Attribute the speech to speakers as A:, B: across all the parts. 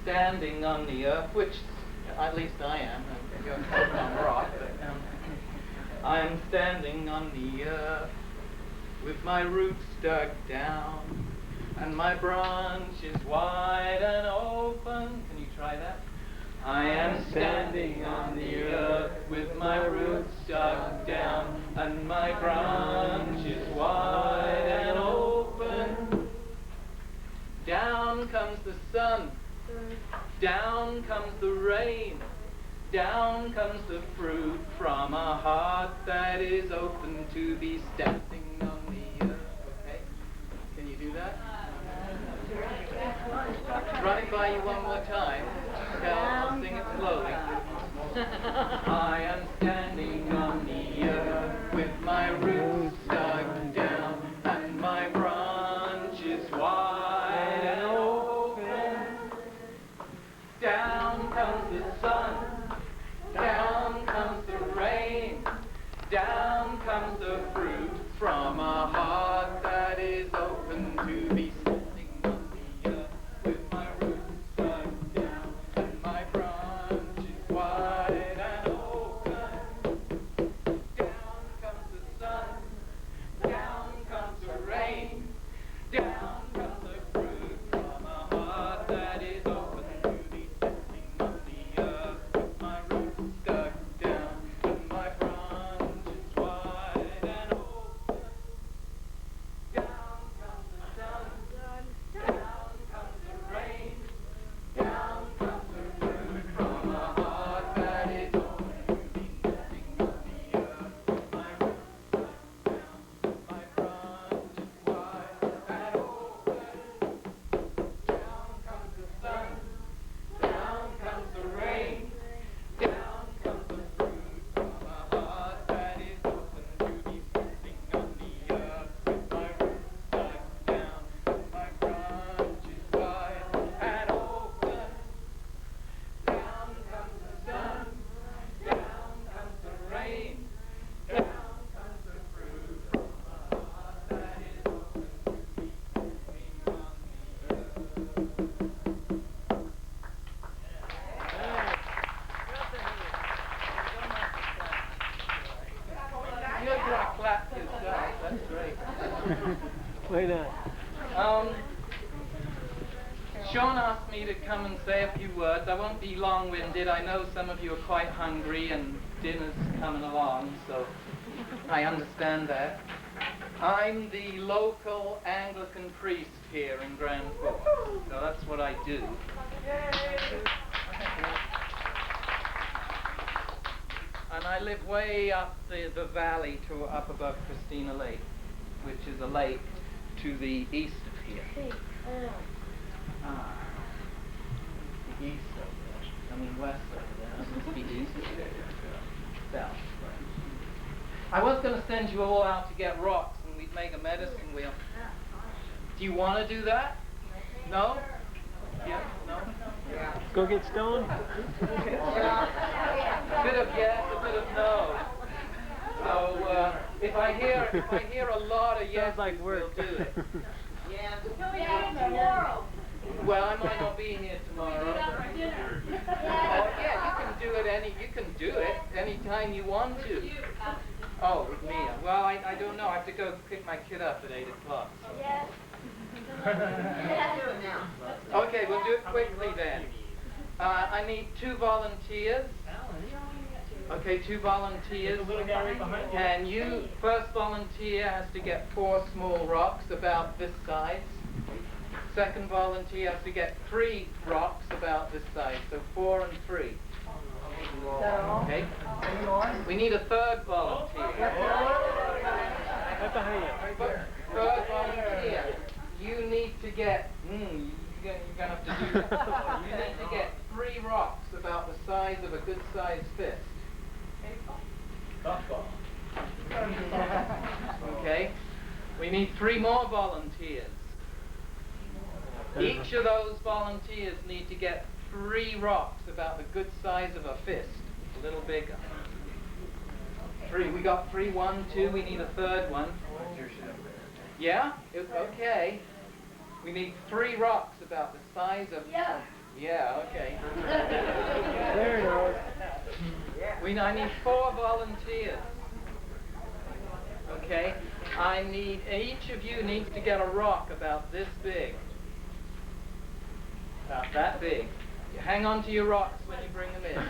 A: standing on the earth, which at least I am. You're standing on rock, but I am standing on the earth with my roots dug down and my branches wide and open. Can you try that? I am standing on the earth with my roots dug down and my branches wide and open. Down comes the sun, down comes the rain, down comes the fruit from a heart that is open to be standing on the earth. Okay? Can you do that? Run it by you one more time. Okay, I'll sing it slowly. I am standing on the earth with my roots dug down and my branches wide and open. Down comes the sun, down comes the rain, down comes the fruit from a heart that is open to be standing on the earth with my roots dug down and my branches wide and open. Down comes the sun, down comes the rain, down comes the fruit from a heart that is open to be standing on the earth with my roots dug down and my branches wide and open. Down comes the sun, down comes the rain, down comes the fruit from a heart that is open to be standing on the earth with my roots dug down, my branches wide and open. Down comes the sun, down comes the rain, down comes the fruit from a heart that is open to be standing on the earth with my roots dug down and my branches wide and open. Down comes the sun, down comes the rain, down comes the fruit from a heart that is open to be standing on the earth. You have to clap yourself. That's great.
B: Why not?
A: Sean asked me to come and say a few words. I won't be long-winded. I know some of you are quite hungry and dinner's coming along, so I understand that. I'm the local Anglican priest here in Grand Forks, so that's what I do. And I live way up the valley to up above Christina Lake, which is a lake to the east of here. The east of there. I mean west over there. That must be east. South. I was going to send you all out to get rocks and we'd make a medicine wheel. Do you want to do that? No? Yeah? No? Yeah.
B: Go get stoned?
A: A bit of yes, a bit of no. So if I hear a lot of yes,
B: like work.
A: we'll do it.
C: Yeah. Can we do it tomorrow?
A: Well, I might not be here tomorrow. Oh yeah, you can do it anytime you want to. Oh, with me. Well, I don't know. I have to go pick my kid up at 8 o'clock. So.
C: Yes.
A: Okay, we'll do it quickly then. I need 2 volunteers. Okay, 2 volunteers. And you, first volunteer has to get 4 small rocks about this size. Second volunteer has to get 3 rocks about this size. So 4 and 3. Okay. We need a third volunteer. Third volunteer. You need to get. You're gonna have to do that. You need to get 3 rocks about the size of a good-sized fist. Okay. We need 3 more volunteers. Each of those volunteers need to get 3 rocks about the good size of a fist, a little bigger. 3. We got 3, 1, 2. We need a third one. Yeah? Okay. We need 3 rocks about the size of Yeah, okay.
B: There it goes.
A: I need 4 volunteers. Okay? Each of you needs to get a rock about this big. About that big. You hang on to your rocks when you bring them in.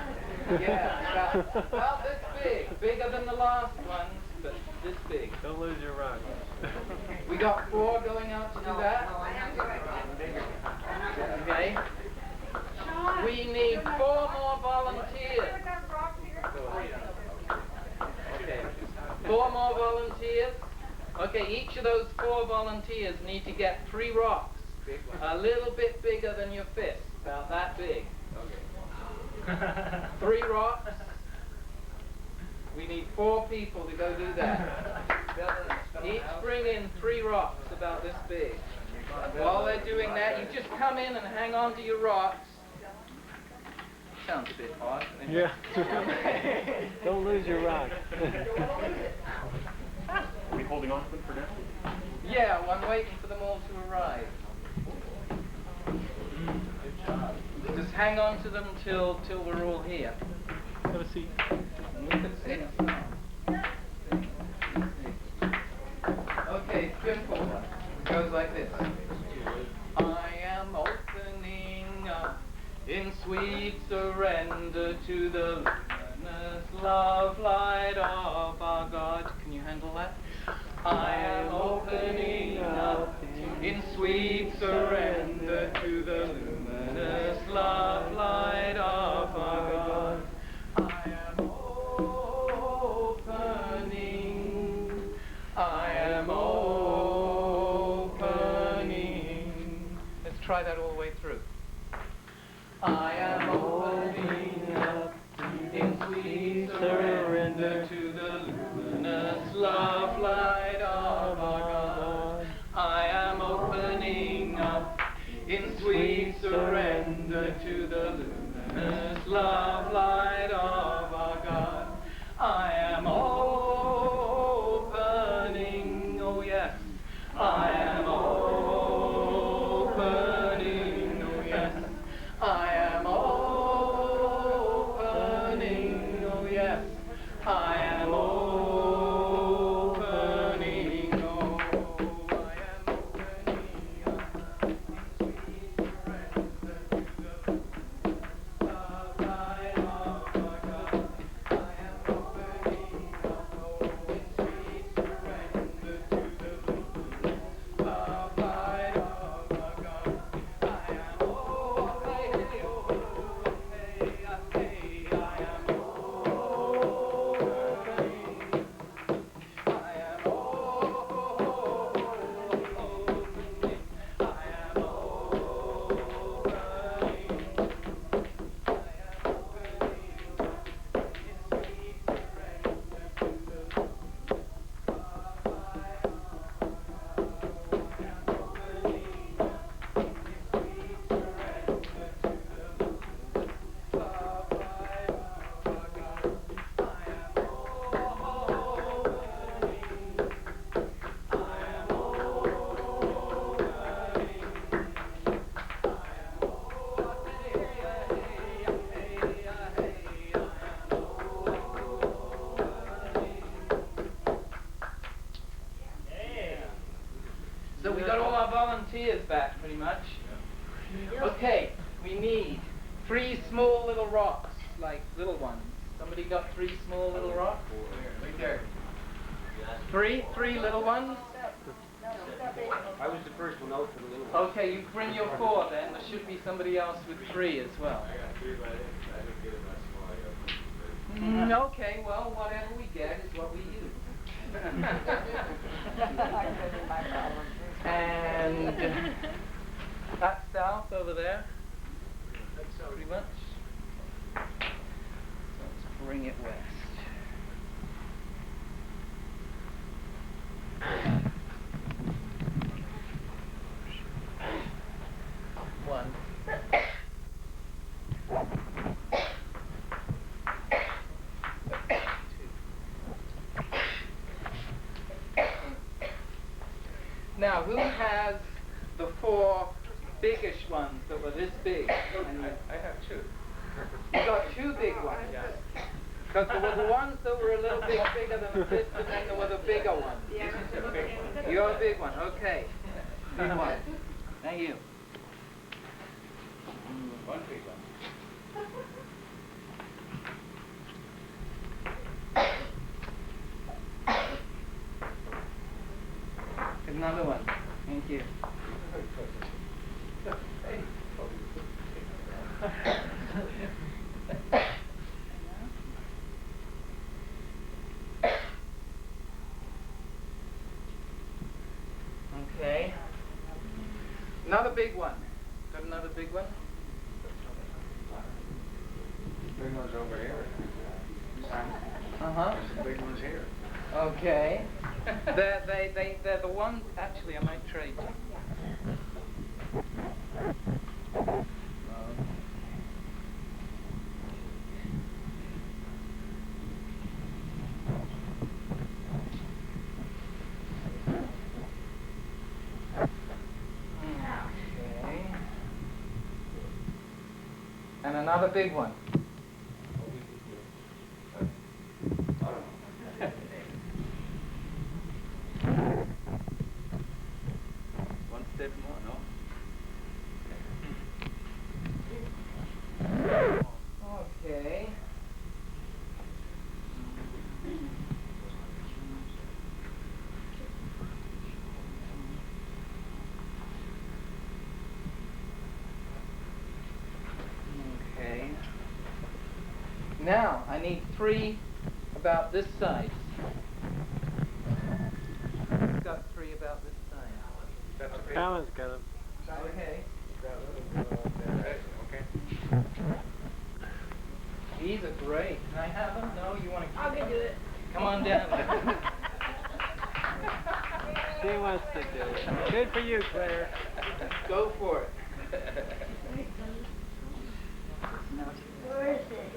A: Yeah, about this big. Bigger than the last ones, but this big.
B: Don't lose your rock.
A: We got 4 going out to do that. Okay? We need 4 more volunteers. Okay. 4 more volunteers. Okay, each of those 4 volunteers need to get 3 rocks. A little bit bigger than your fist. About that big. Okay. 3 rocks. We need 4 people to go do that. Each bring in 3 rocks about this big. While they're doing that, you just come in and hang on to your rocks. Sounds a bit odd.
B: Yeah. Don't lose your rock.
D: Are we holding on to them for now?
A: Yeah, I'm waiting for them all to arrive. Just hang on to them till we're all here.
B: Have a seat.
A: Okay, simple. It goes like this. I am opening up in sweet surrender to the luminous love light of our God. Can you handle that? I am opening up in sweet surrender to the luminous love light of our God. I am opening. I am opening. Let's try that all the way through. I am opening up in sweet surrender to the luminous love light of our God. I am opening up in sweet surrender to the luminous love light of our God. I am opening, oh yes, I am opening, oh yes, I am opening, oh yes, I am opening, oh, I am opening up in sweet surrender to the love light of our God. I am opening up, oh, in sweet surrender to the love light of our God. I am opening, I am opening. I am opening. I am So we got all our volunteers back pretty much. Okay, we need 3 small little rocks, like little ones. Somebody got 3 small little rocks? Right there. 3 little ones?
D: I was the first one out for the little one.
A: Okay, you bring your 4 then. There should be somebody else with 3 as well.
D: I got 3, but I didn't get it that small.
A: Okay, well, whatever we get is what we use. And that's south over there, pretty much. So let's bring it west. One. Now, who has the 4 biggish ones that were this big. And
D: I have two.
A: you got two big ones.
D: Yeah.
A: Because there were the ones that were a little bit bigger than this, and then there were the bigger ones.
D: This is a big one.
A: You're a big one, okay. Big one. Thank you.
D: One big one.
A: Another one. Thank you. Okay. Another big one. Got another big one?
D: Big one's over here.
A: Uh-huh.
D: Big one's here.
A: Okay. They're the ones, actually, I might trade you. Okay. And another big one. One step more, no? Okay. Okay. Now, I need three about this size. Who's got three about this size?
D: That's a big one.
B: Alan's got them.
A: Okay.
D: Okay.
A: These are great. Can I have them? No, you want to keep
C: I'll
A: them?
C: do it.
A: Come on down.
B: She wants to do it. Good for you, Claire.
A: Go for it.
C: Where is it?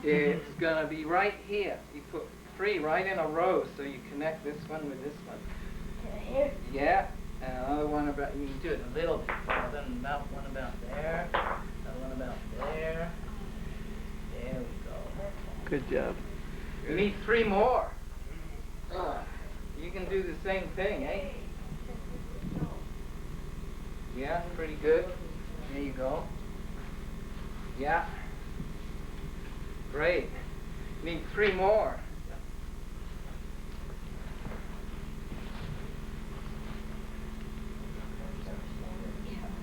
A: It's gonna be right here. You put three right in a row, so you connect this one with this one.
C: Here?
A: Yeah. And another one about, you can do it a little bit. Then that one about there. That one about there. There we go.
B: Good job.
A: You need three more. You can do the same thing, eh? Yeah, pretty good. There you go. Yeah. Great. Need three more.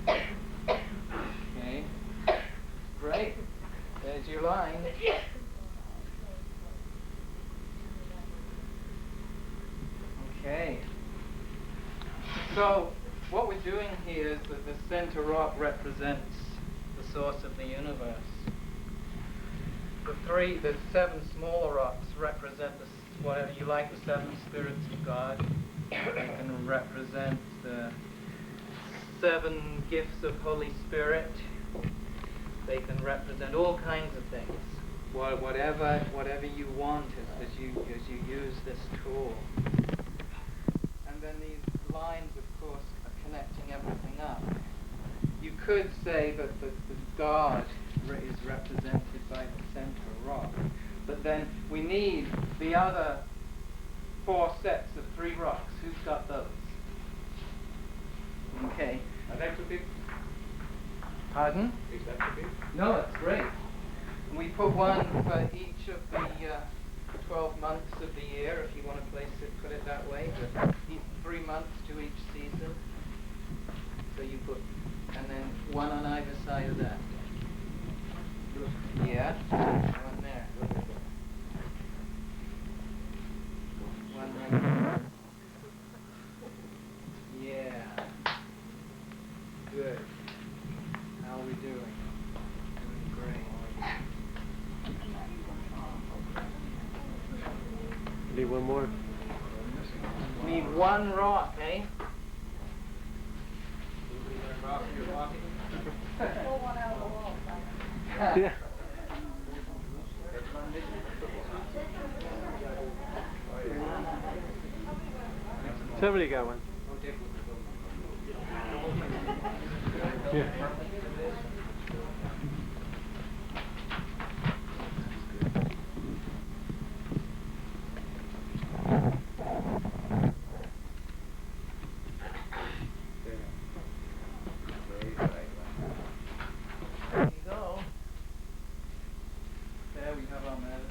A: Okay. Great. There's your line. Okay. So, what we're doing here is that the center rock represents the source of the universe. The seven smaller rocks represent whatever you like, the seven spirits of God. They can represent the seven gifts of Holy Spirit. They can represent all kinds of things. Whatever you want as you use this tool. And then these lines, of course, are connecting everything up. You could say that the God is represented by the center rock, but then we need the other four sets of three rocks. Who's got those? Okay.
D: Are they too big?
A: Pardon?
D: Is that too big?
A: No, it's great. And we put one for each of the 12 months of the year, if you want to put it that way. But 3 months to each season. So you put, and then one on either side of that. Yeah. One there. One right there. Yeah. Good. How are we doing? Doing great.
B: Need one more?
A: Need one rock, eh?
C: Pull one out of the wall.
B: Yeah. Somebody got one.
A: There you go. There we have our medicine.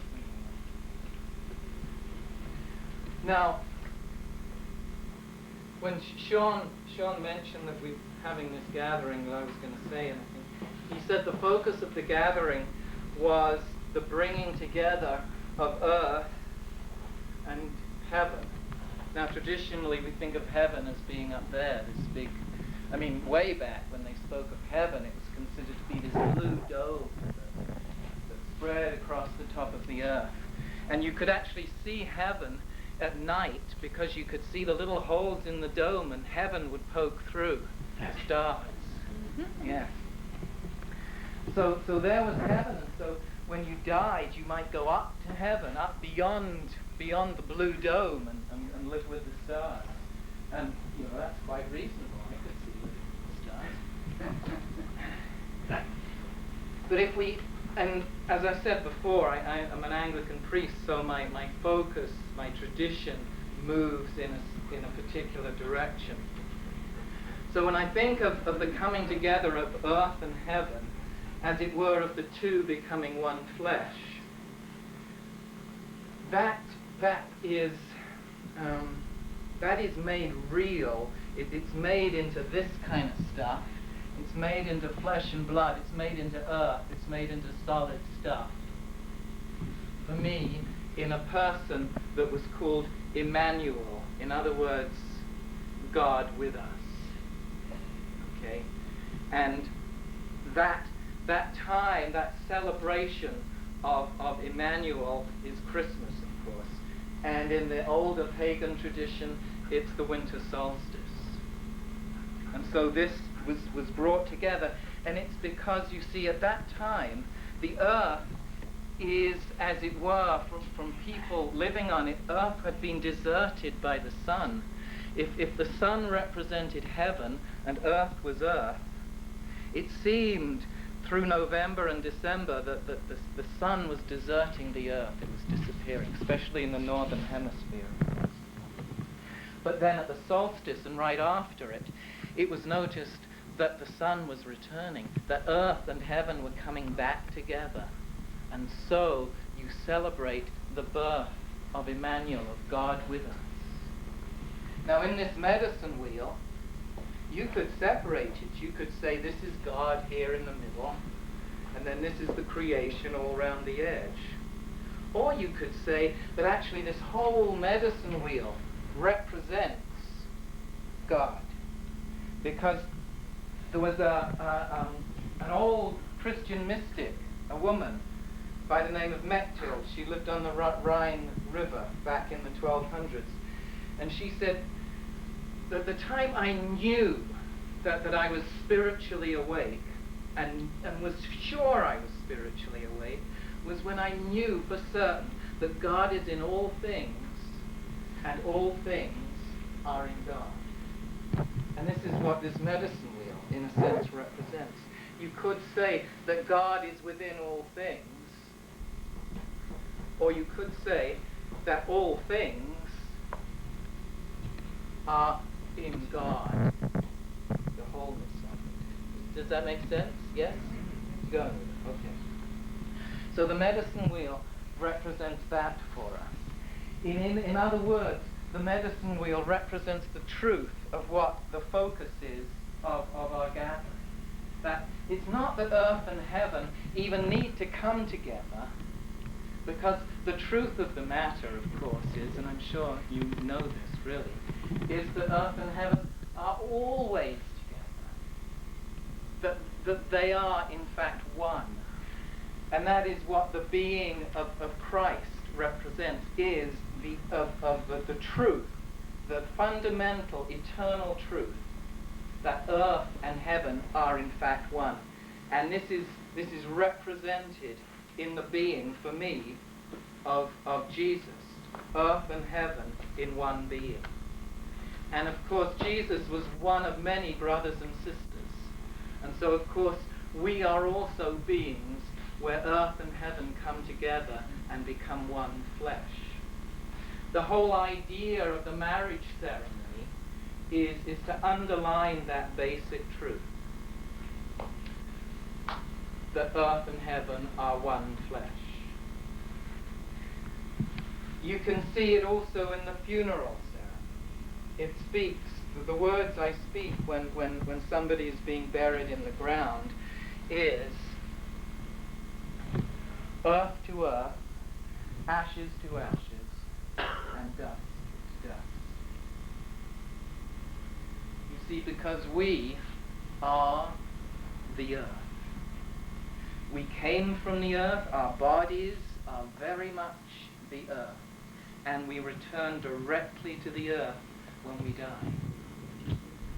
A: Now, when Sean mentioned that we're having this gathering, that I was going to say anything, he said the focus of the gathering was the bringing together of earth and heaven. Now, traditionally, we think of heaven as being up there, this big, I mean, way back when they spoke of heaven, it was considered to be this blue dome that spread across the top of the earth. And you could actually see heaven at night because you could see the little holes in the dome and heaven would poke through the stars. Yes. So there was heaven, and so when you died, you might go up to heaven, up beyond the blue dome and live with the stars. And, you know, that's quite reasonable. I could see living with the stars. But if we, and as I said before, I'm an Anglican priest, so my focus, my tradition moves in a particular direction. So when I think of the coming together of earth and heaven, as it were, of the two becoming one flesh, that is made real. It's made into this kind of stuff. It's made into flesh and blood. It's made into earth. It's made into solid stuff. For me, in a person that was called Emmanuel, in other words, God with us. Okay? And that time, that celebration of Emmanuel is Christmas, of course. And in the older pagan tradition, it's the winter solstice. And so this was brought together, and it's because, you see, at that time, the earth is, as it were, from people living on it, earth had been deserted by the sun. If the sun represented heaven and earth was earth, it seemed through November and December that the sun was deserting the earth. It was disappearing, especially in the northern hemisphere. But then at the solstice and right after it, it was noticed that the sun was returning, that earth and heaven were coming back together. And so you celebrate the birth of Emmanuel, of God with us. Now in this medicine wheel, you could separate it. You could say this is God here in the middle, and then this is the creation all around the edge. Or you could say that actually this whole medicine wheel represents God. Because there was an old Christian mystic, a woman by the name of Mechthild. She lived on the Rhine River back in the 1200s. And she said that the time I knew that I was spiritually awake and was sure I was spiritually awake was when I knew for certain that God is in all things and all things are in God. And this is what this medicine wheel, in a sense, represents. You could say that God is within all things, or you could say that all things are in God, the wholeness of it. Does that make sense? Yes? Good. Okay. So the medicine wheel represents that for us. In other words, the medicine wheel represents the truth of what the focus is of our gathering. That it's not that earth and heaven even need to come together, because the truth of the matter, of course, is, and I'm sure you know this really, is that earth and heaven are always together. That they are, in fact, one. And that is what the being of Christ represents, is the truth, the fundamental, eternal truth, that earth and heaven are, in fact, one. And this is represented in the being, for me, of Jesus, earth and heaven in one being. And of course, Jesus was one of many brothers and sisters And so, of course, we are also beings where earth and heaven come together and become one flesh. The whole idea of the marriage ceremony is to underline that basic truth, that earth and heaven are one flesh. You can see it also in the funeral ceremony. It speaks, the words I speak when somebody is being buried in the ground is earth to earth, ashes to ashes, and dust to dust. You see, because we are the earth. We came from the earth, our bodies are very much the earth, and we return directly to the earth when we die,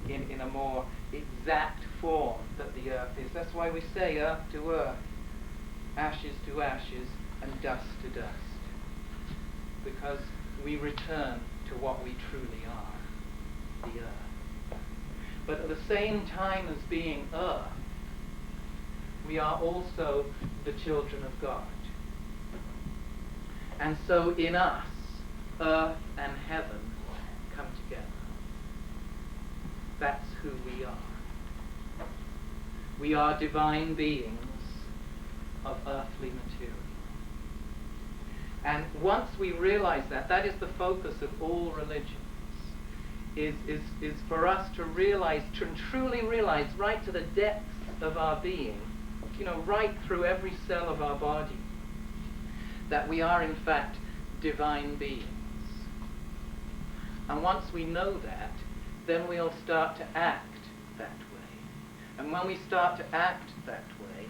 A: in a more exact form that the earth is. That's why we say earth to earth, ashes to ashes, and dust to dust, because we return to what we truly are, the earth. But at the same time as being earth, we are also the children of God. And so in us, earth and heaven come together. That's who we are. We are divine beings of earthly material. And once we realize that, that is the focus of all religions, is for us to realize, to truly realize right to the depths of our being, right through every cell of our body, that we are in fact divine beings. And once we know that, then we'll start to act that way. And when we start to act that way,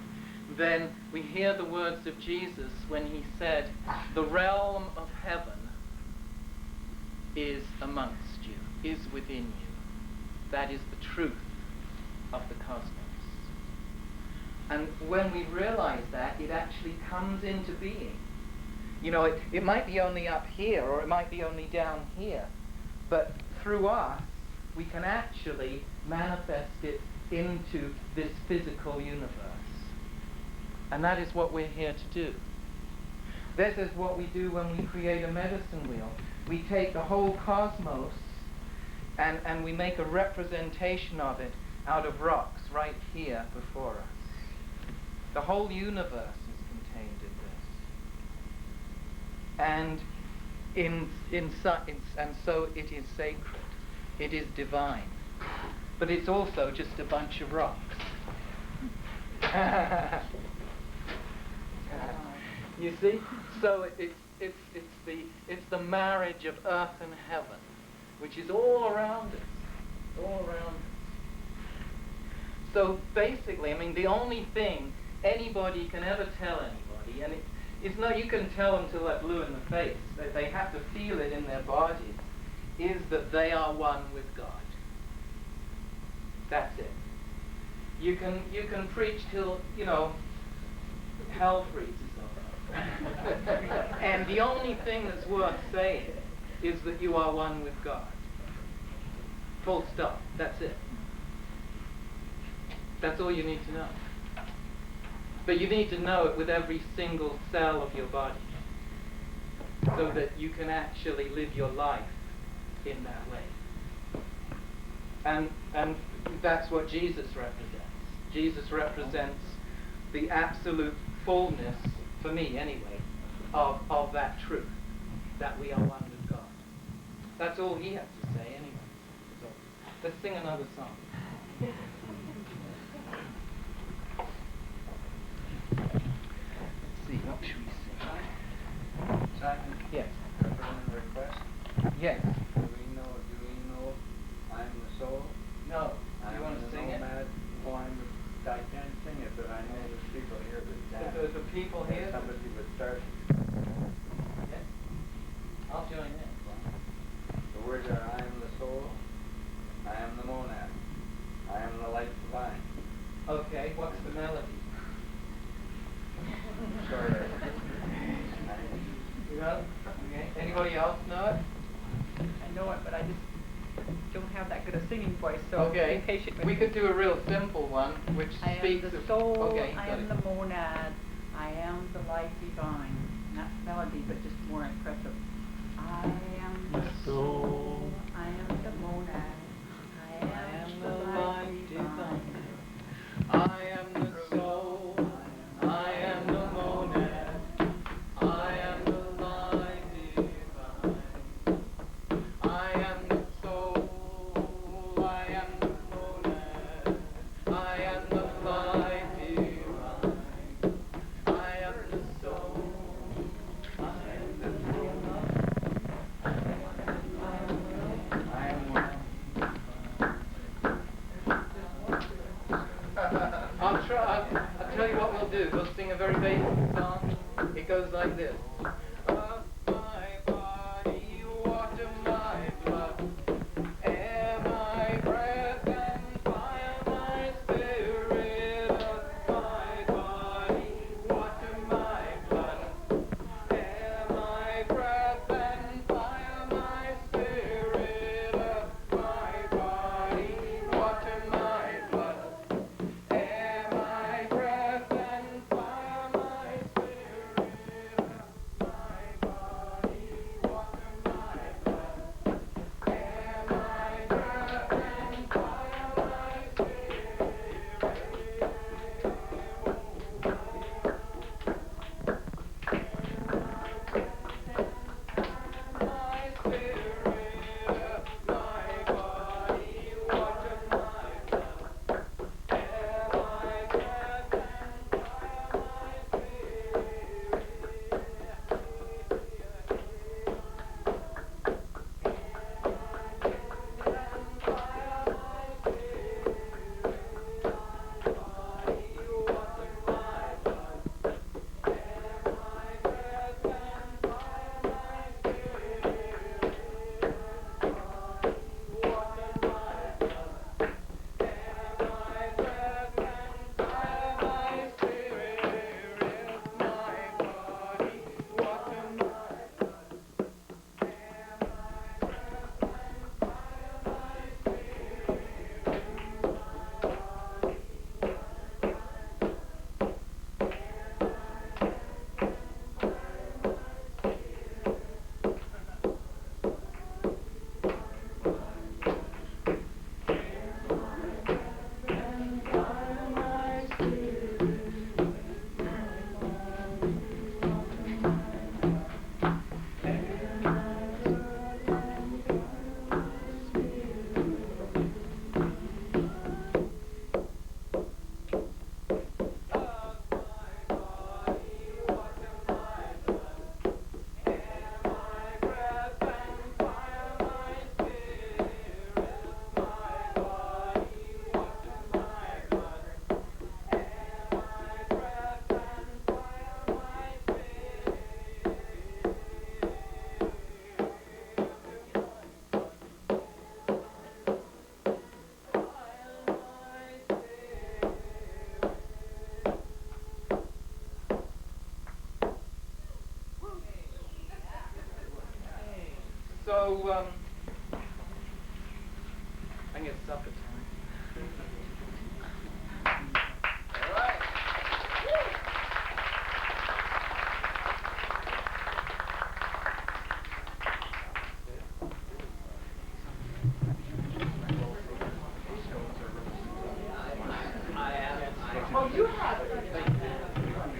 A: then we hear the words of Jesus when he said, "The realm of heaven is amongst you, is within you." That is the truth of the cosmos. And when we realize that, it actually comes into being. It might be only up here, or it might be only down here, but through us, we can actually manifest it into this physical universe. And that is what we're here to do. This is what we do when we create a medicine wheel. We take the whole cosmos and we make a representation of it out of rocks right here before us. The whole universe is contained in this. And so it is sacred. It is divine. But it's also just a bunch of rocks. You see? So it's the marriage of earth and heaven, which is all around us. All around us. So basically, the only thing anybody can ever tell anybody, and it's not you can tell them till they're blue in the face, they have to feel it in their bodies, is that they are one with God. That's it. You can preach till, hell freezes over. And the only thing that's worth saying is that you are one with God. Full stop. That's it. That's all you need to know. But you need to know it with every single cell of your body, so that you can actually live your life in that way. And that's what Jesus represents. Jesus represents the absolute fullness, for me anyway, of that truth, that we are one with God. That's all he has to say anyway. So, let's sing another song. Let's see, what should we sing?
B: Simon?
A: Yes.
B: Referendum request?
A: Yes.
B: Do we know I'm the soul?
A: No.
B: I'm
A: You want to
B: the
A: sing it?
B: nomad. I can't sing it, but I know there's people here that can.
A: There's the people here?
B: Somebody would start.
A: Yes. I'll join in.
B: The words are, I am the soul, I am the monad, I am the light divine.
A: Okay, what's the melody?
B: Sorry.
A: You know? Okay. Anybody else know it?
E: I know it, but I just don't have that good a singing voice, so
A: Okay,
E: be patient with
A: we
E: me.
A: could do a real simple one, which
E: I am
A: speaks
E: the
A: of...
E: soul,
A: Okay,
E: I
A: got
E: am
A: it.
E: the monad, I am the light divine. Not melody, but just more impressive. I am the soul, I am the monad, I am the light divine.
A: I am the soul, I am the monad, I am the light divine. I am the soul, I am the monad, I am the light divine. I am the soul, I am the monad, I am one. I'll tell you what we'll do. We'll sing a very basic song. It goes like this. Earth, my body, water, my blood, air, my breath, and fire, my spirit. Earth, my body, water, my blood, air, my breath, and fire, my spirit. Earth, my body, water, my blood. Air, my breath, and fire, my spirit, my body, water, my blood. Air, my breath, and fire, my spirit. My spirit, my body, water, my blood. Air, my breath, and fire, my spirit. So, I think it's supper time. All right. Oh, you have it.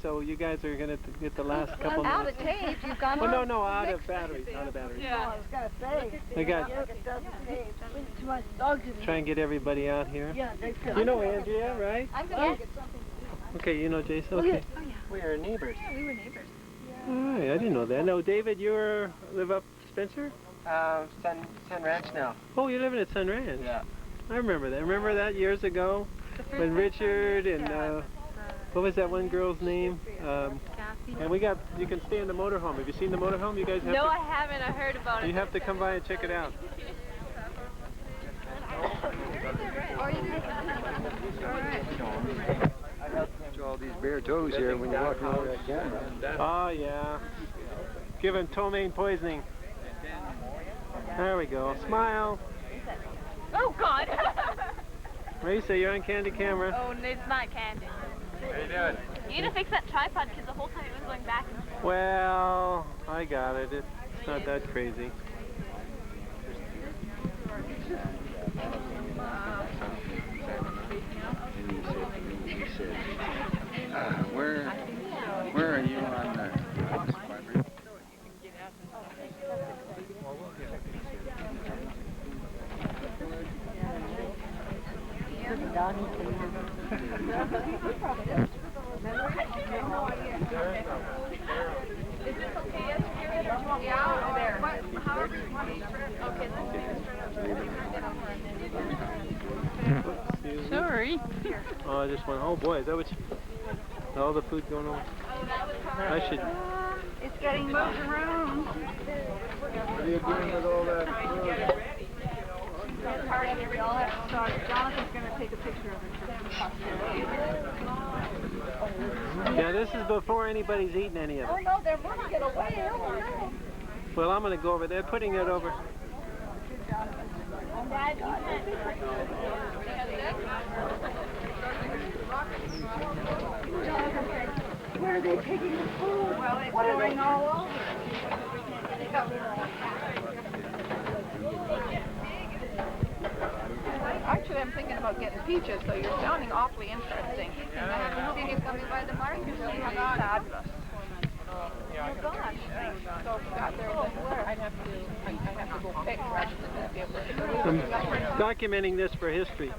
F: so you guys are gonna get the last couple
G: Out
F: minutes.
G: of tape, you've gone
F: Oh no,
G: on.
F: no, out of batteries, out of batteries.
C: I was gonna say.
F: I got.
C: It doesn't tape. Too much dogs in
F: Try and get everybody out here.
C: Yeah, that's good.
F: You know Andrea, right?
G: I'm going to get something.
F: Okay, you know Jason.
C: Oh,
F: Okay.
C: yeah.
G: Oh, yeah.
F: We are neighbors.
G: Yeah, we were neighbors.
F: All right, I didn't know that. No, David, you live up Spencer?
B: Sun Ranch now.
F: Oh, you're living at Sun Ranch.
B: Yeah.
F: I remember that. Remember that years ago when Richard and what was that one girl's name? And you can stay in the motorhome. Have you seen the motorhome? You guys have
H: No,
F: to,
H: I haven't. I heard about it.
F: you have to come by and check it out.
B: All these bare toes here when you walk around that camera.
F: Oh yeah. Give him ptomaine poisoning. There we go. Smile.
H: Oh, God.
F: Marisa, you're on Candy Camera.
H: Oh, it's not candy.
B: How you doing?
H: You need to fix that tripod because the whole time it was going back and forth.
F: Well, I got it. It's not that crazy.
B: Where are you on
H: Sorry.
F: Oh, I just went, oh boy, is that what you, all the food going on? I should,
G: It's getting moved around.
B: What are you doing with all that food?
G: We all have to start. Jonathan's going to take a picture of it.
F: yeah, this is before anybody's eaten any of
G: Oh
F: it.
G: no, they're running it away. Oh no.
F: Well, I'm going to go over there, putting it over.
C: Where are they taking the food?
G: Well, it's going all over. Actually, I'm thinking about getting peaches, so you're sounding awfully interesting. I haven't seen you coming by the market. Fabulous. Oh gosh. So I'd have to go pick rather than be able to.
F: I'm documenting this for history.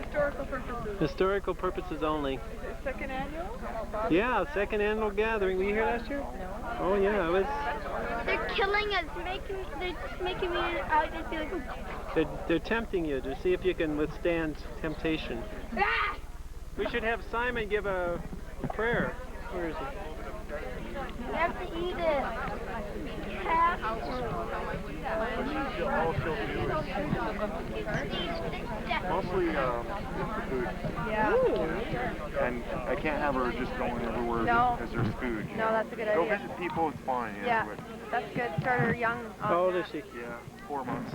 G: Historical purposes.
F: Historical purposes only.
G: Second annual?
F: Yeah, second annual gathering. Were you here last year? Oh yeah, I was.
C: They're killing us. They're just making me. I just feel like.
F: They're tempting you to see if you can withstand temptation.
C: Ah!
F: We should have Simon give a prayer. Where is he?
C: You have to eat it.
D: Mostly food.
G: Yeah.
D: And I can't have her just going everywhere
G: No.
D: because there's food.
G: No, that's a good
D: Go
G: idea.
D: visit people, it's fine.
G: Yeah,
D: But
G: that's good. Start her young.
F: How old is she?
D: yeah, 4 months.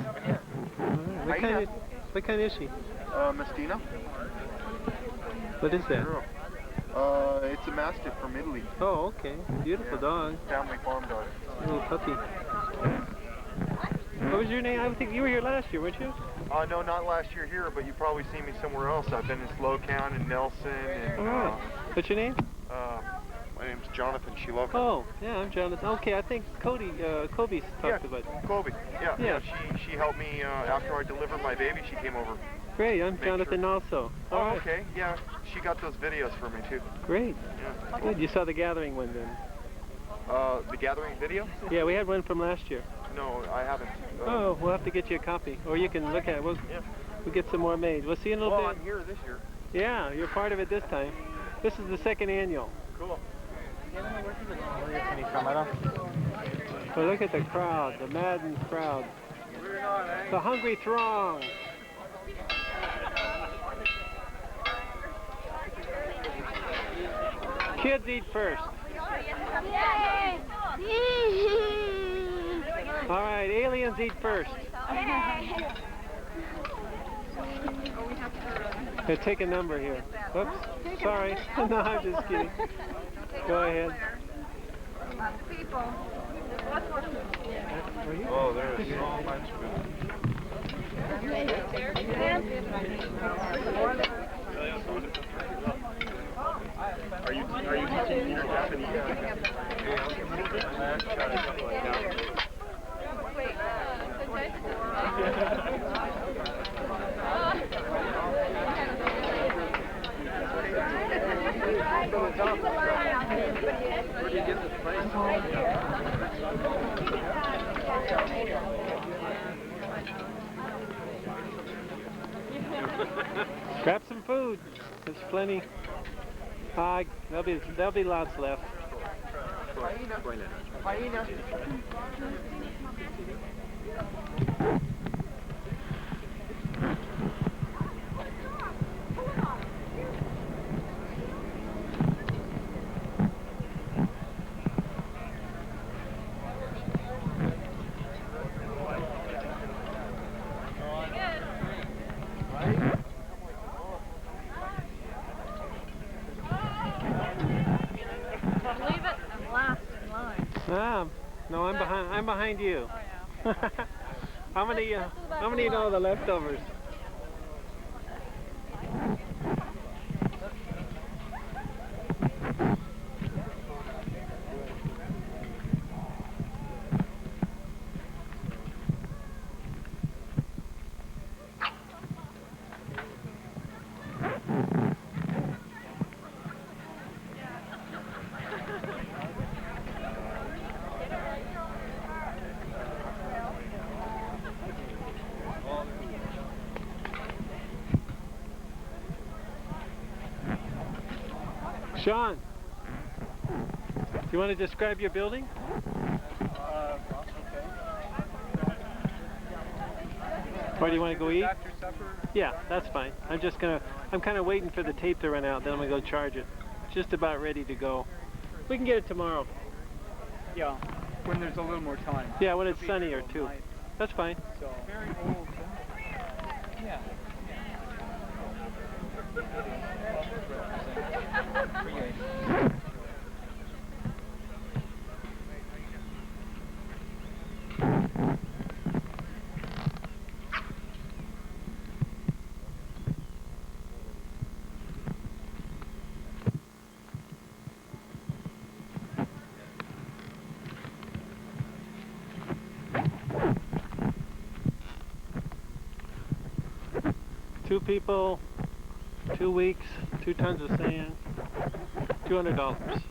F: What kind is she?
D: Mestina.
F: What is that?
D: Girl. It's a Mastiff from Italy.
F: Oh, okay. Beautiful dog.
D: Family farm dog.
F: Little puppy. What was your name? I think you were here last year, weren't you?
D: No, not last year here, but you've probably seen me somewhere else. I've been in Slowtown and Nelson and
F: All right. What's your name?
D: my name's Jonathan Sheloka.
F: Oh, yeah, I'm Jonathan. Okay, I think Kobe talked about it.
D: Kobe.
F: Yeah.
D: Yeah. She helped me after I delivered my baby. She came over.
F: Great, I'm
D: Make
F: Jonathan
D: sure.
F: also.
D: Oh,
F: All right.
D: okay. Yeah, she got those videos for me too.
F: Great.
D: Yeah.
F: Good. You saw the gathering one then?
D: The gathering video?
F: Yeah, we had one from last year.
D: No, I haven't.
F: Oh, we'll have to get you a copy, or you can look at it. We'll get some more made. We'll see you in a little
D: Well,
F: bit.
D: I'm here this year.
F: Yeah, you're part of it this time. This is the second annual.
D: Cool.
F: Well, look at the crowd, the maddened crowd. The hungry throng. Kids eat first.
C: Yay!
F: All right, aliens eat first. Here, take a number here. Whoops, sorry. No, I'm just kidding. Go ahead.
D: Oh, there's so much food. Are
F: food. There's plenty. There'll be lots left. No, I'm behind you. I'm gonna eat all the leftovers. Sean, do you want to describe your building? Or do you want to go eat? Yeah, that's fine. I'm kind of waiting for the tape to run out, then I'm going to go charge it. Just about ready to go. We can get it tomorrow.
A: Yeah, when there's a little more time.
F: Yeah, when it's sunnier too. That's fine.
A: So. Very old. Yeah.
F: Two people, 2 weeks, 2 tons of sand, $200.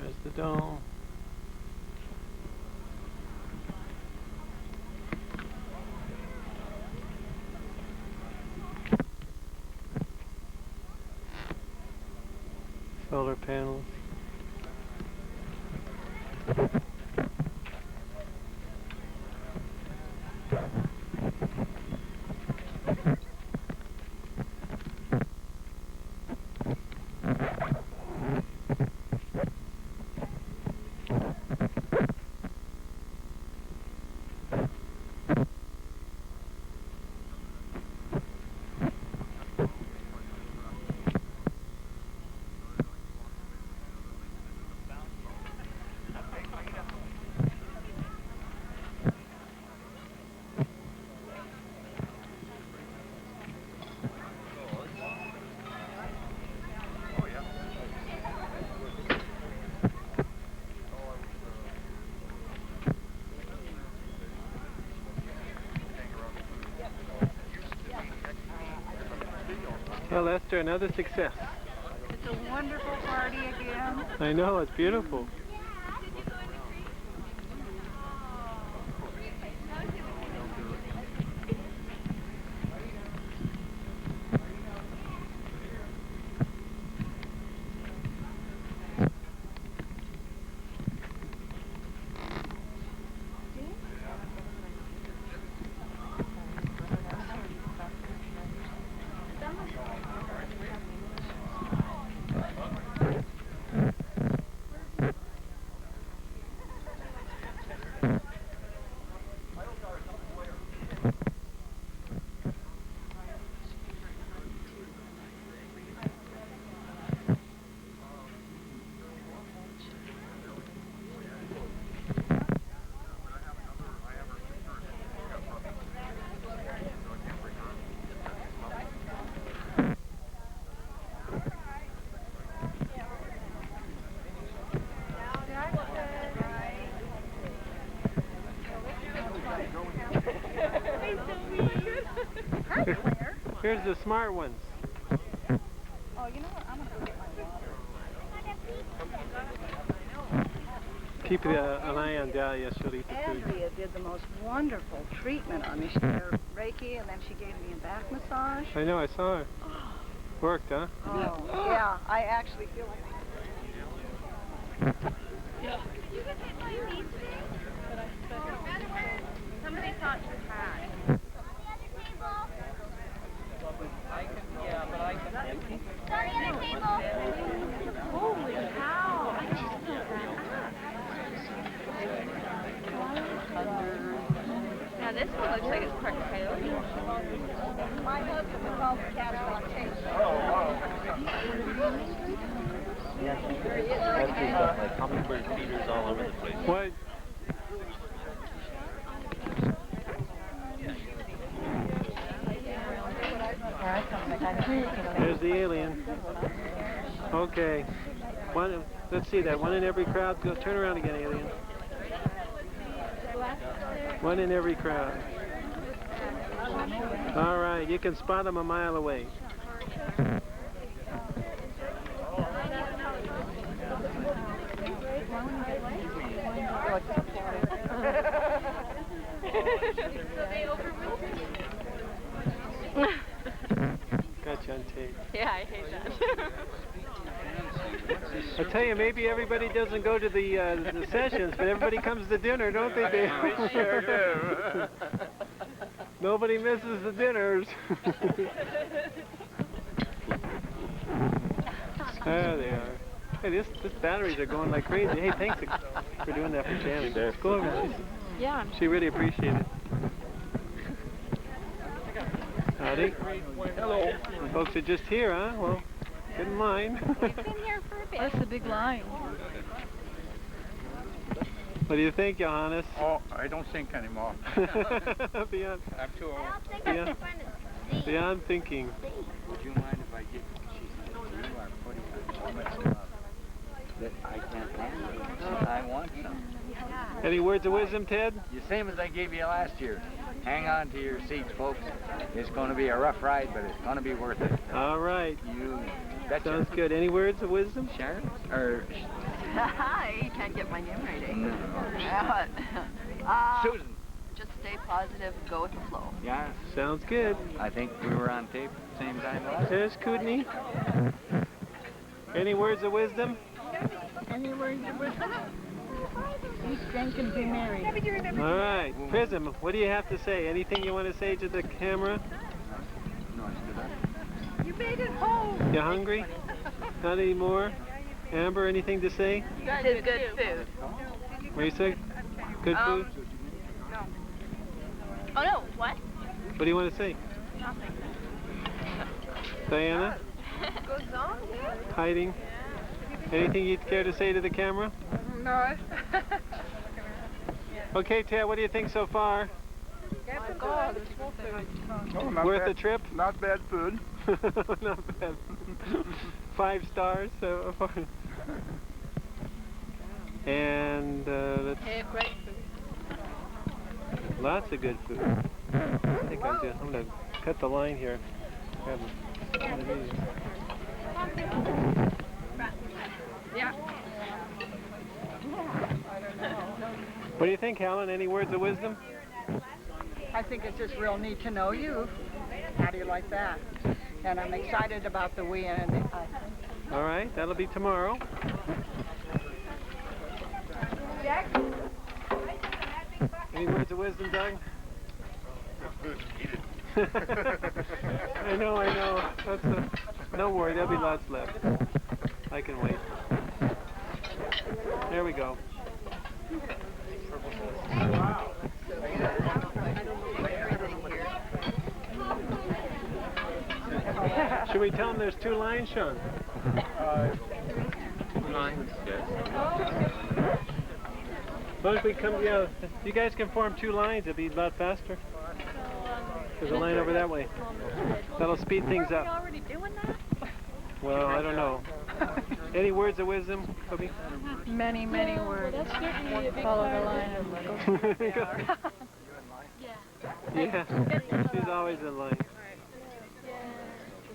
F: There's the dome. Solar panels. Well, Esther, another success.
G: It's a wonderful party again.
F: I know, it's beautiful. Here's the smart ones.
G: Oh, you know what? I'm gonna go get my water.
F: Keep an eye on Dahlia. She'll eat the food.
G: Andrea did the most wonderful treatment on me. She did her Reiki, and then she gave me a back massage.
F: I know, I saw her. Worked, huh?
G: Oh, yeah. I actually feel like
H: Somebody thought you had. Holy cow! I just filled that up. Now this one looks like it's part coyote.
G: my husband was all the cat on tape.
I: Like hummingbird feeders all over the place.
F: What? There's the alien. Okay. One. Let's see that. One in every crowd. Go turn around again, alien. One in every crowd. All right. You can spot them a mile away. Gotcha on tape.
H: Yeah, I hate that.
F: I tell you, maybe everybody doesn't go to the sessions, but everybody comes to dinner, don't they, Dave?
B: We sure do.
F: Nobody misses the dinners. There they are. Hey, this batteries are going like crazy. Hey, thanks for doing that for Janet. Go over.
H: Yeah.
F: She really appreciated it. Howdy.
B: Hello.
F: Folks are just here, huh? Well, get in line.
H: We've been here for a bit.
G: That's a big line.
F: What do you think, Johannes?
B: Oh, I don't think anymore.
F: Beyond,
B: I'm too old.
F: beyond thinking.
B: Would you mind if I get, you are putting on so much stuff that I can't handle. I want some.
F: Any words of wisdom, Ted?
B: The same as I gave you last year. Hang on to your seats, folks. It's going to be a rough ride, but it's going to be worth it.
F: All right.
B: You betcha.
F: Sounds good. Any words of wisdom?
B: Sharon? Or
E: I can't get my name right, eh?
B: no. Susan.
E: Just stay positive, go with the flow.
B: Yeah.
F: Sounds good.
B: I think we were on tape at the same time last.
F: There's Kootenai. Any words of wisdom?
G: Any words of wisdom? Eat, drink, and be merry.
F: All right. Prism, what do you have to say? Anything you want to say to the camera?
B: No, I stood up.
G: You made it home.
F: You hungry? Not anymore? Amber, anything to say?
H: This is good food.
F: What do you say? Good food?
H: Oh no, what?
F: What do you want to say?
H: Nothing.
F: Diana?
G: Goes on,
F: Hiding? Anything you'd care to say to the camera?
G: No.
F: Okay, Ted, what do you think so far?
G: My God, it's so food.
B: Oh,
F: Worth the trip?
B: Not bad food.
F: Not bad. 5 stars so far. And let's
G: Great food.
F: lots of good food. I think I'm gonna cut the line here. Grab one of these.
G: Yeah.
F: What do you think, Helen? Any words of wisdom?
J: I think it's just real neat to know you. How do you like that? And I'm excited about the weekend.
F: All right, that'll be tomorrow. Any words of wisdom, Doug? I know. That's no worry, there'll be lots left. I can wait. There we go. Should we tell them there's 2 lines, Sean?
I: 2 lines, yes.
F: As long as we come, yeah, you guys can form 2 lines, it'll be a lot faster. There's a line over that way. That'll speed things
H: Are we
F: up.
H: already doing that?
F: Well, I don't know. Any words of wisdom, Kobe?
G: Many, many words. Follow the line and
F: Yeah, she's always in line.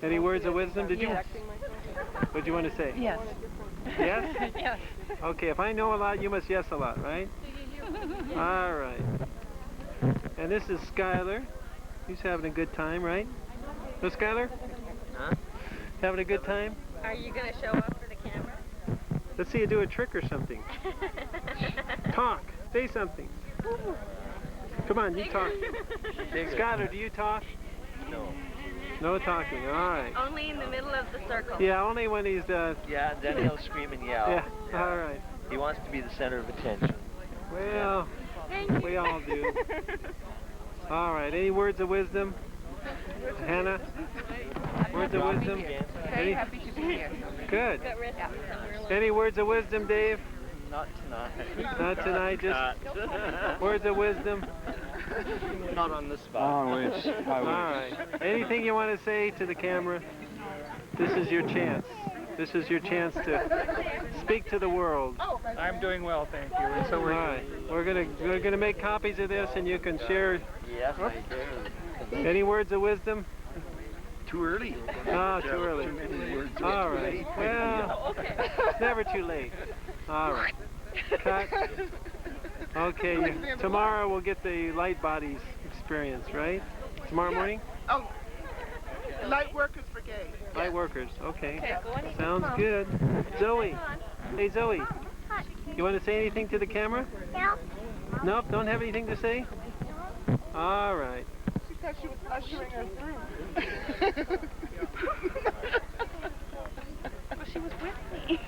F: Any words of wisdom? Did you?
G: Yes.
F: What do you want to say?
G: Yes.
F: Yes?
G: Yes.
F: Okay, if I know a lot, you must yes a lot, right? All right. And this is Skylar. He's having a good time, right? No, Skylar?
I: Huh?
F: Having a good time?
H: Are you going to show up for the camera?
F: Let's see you do a trick or something. Talk. Say something. Come on, you talk. Skylar, do you talk?
I: No.
F: No talking. All right.
H: Only in the middle of the circle.
F: Yeah, only when he's
I: Yeah, then he'll scream and yell.
F: Yeah. All right.
I: He wants to be the center of attention.
F: Well, we all do. All right. Any words of wisdom? Hannah? Words of wisdom?
G: Very happy to be here.
F: Good. Any words of wisdom, Dave?
I: Not tonight.
F: Not tonight, just words of wisdom?
I: Not on the spot.
B: I wish.
F: All right. Anything you want to say to the camera? This is your chance. This is your chance to speak to the world.
K: I'm doing well, thank you. And so
F: All right. We're gonna make copies of this, and you can share.
I: Yes, I do.
F: Any words of wisdom?
B: Too early.
F: Ah, too early. All right. Well, it's never too late. All right. Cut. Okay. Tomorrow we'll get the light bodies experience, right? Tomorrow morning?
J: Oh, Light Workers Brigade.
F: Light workers. Okay. Sounds good. Zoe. Hey, Zoe. You want to say anything to the camera?
C: No.
F: Nope. Don't have anything to say? All right.
J: She thought she was ushering her through.
C: Well, she was with me.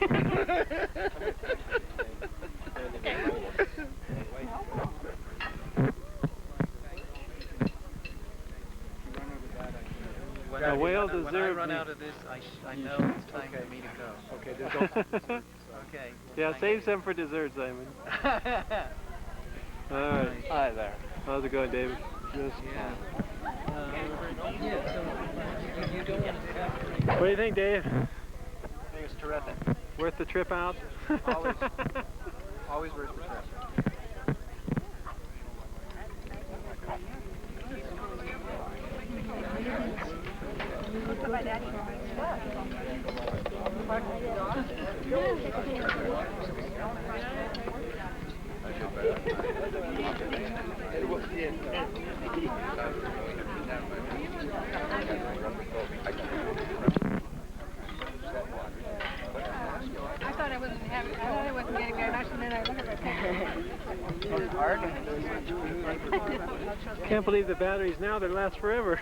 F: A whale deserved
K: When I run
F: me.
K: out of this, I know it's time for me to go.
B: Okay, there's also
K: Okay.
F: Yeah, save some for dessert, Simon. All right.
I: Hi there.
F: How's it going, David? Just What do you think, Dave?
B: I think it's terrific.
F: Worth the trip out?
B: Always. Always worth the trip.
G: I thought I wasn't getting very much, and then I look at
F: Can't believe the batteries now, they last forever.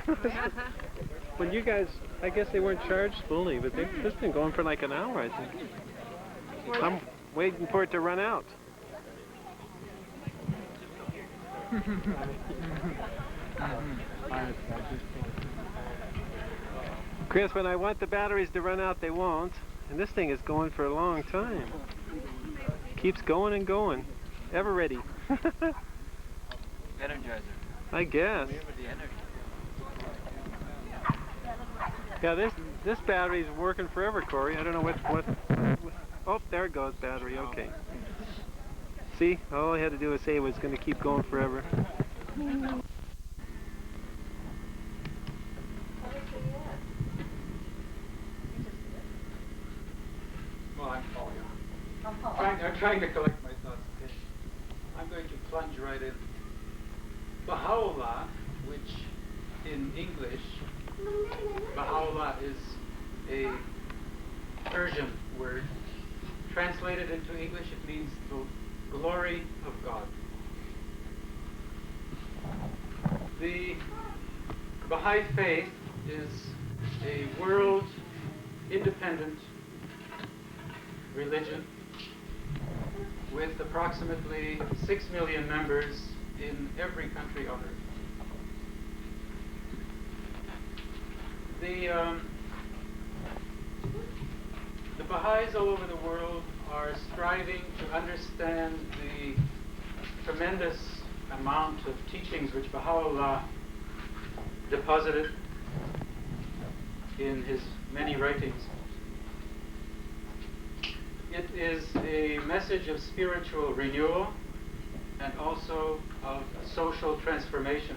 F: When you guys, I guess they weren't charged fully, but this has been going for like an hour, I think. I'm waiting for it to run out. Chris, when I want the batteries to run out, they won't. And this thing is going for a long time. Keeps going and going. Ever ready.
I: Energizer.
F: I guess.
I: The energy.
F: Yeah, this battery's working forever, Corey. I don't know what. Oh, there it goes, battery. Okay. See, all I had to do was say it was going to keep going forever.
K: Well, I'm falling off. I'm trying to collect my thoughts. Okay. I'm going to plunge right in. Baha'u'llah, which in English, Baha'u'llah is a Persian word. Translated into English, it means the glory of God. The Baha'i faith is a world independent religion with approximately 6 million members in every country on earth. The Baha'is all over the world are striving to understand the tremendous amount of teachings which Baha'u'llah deposited in his many writings. It is a message of spiritual renewal and also of social transformation.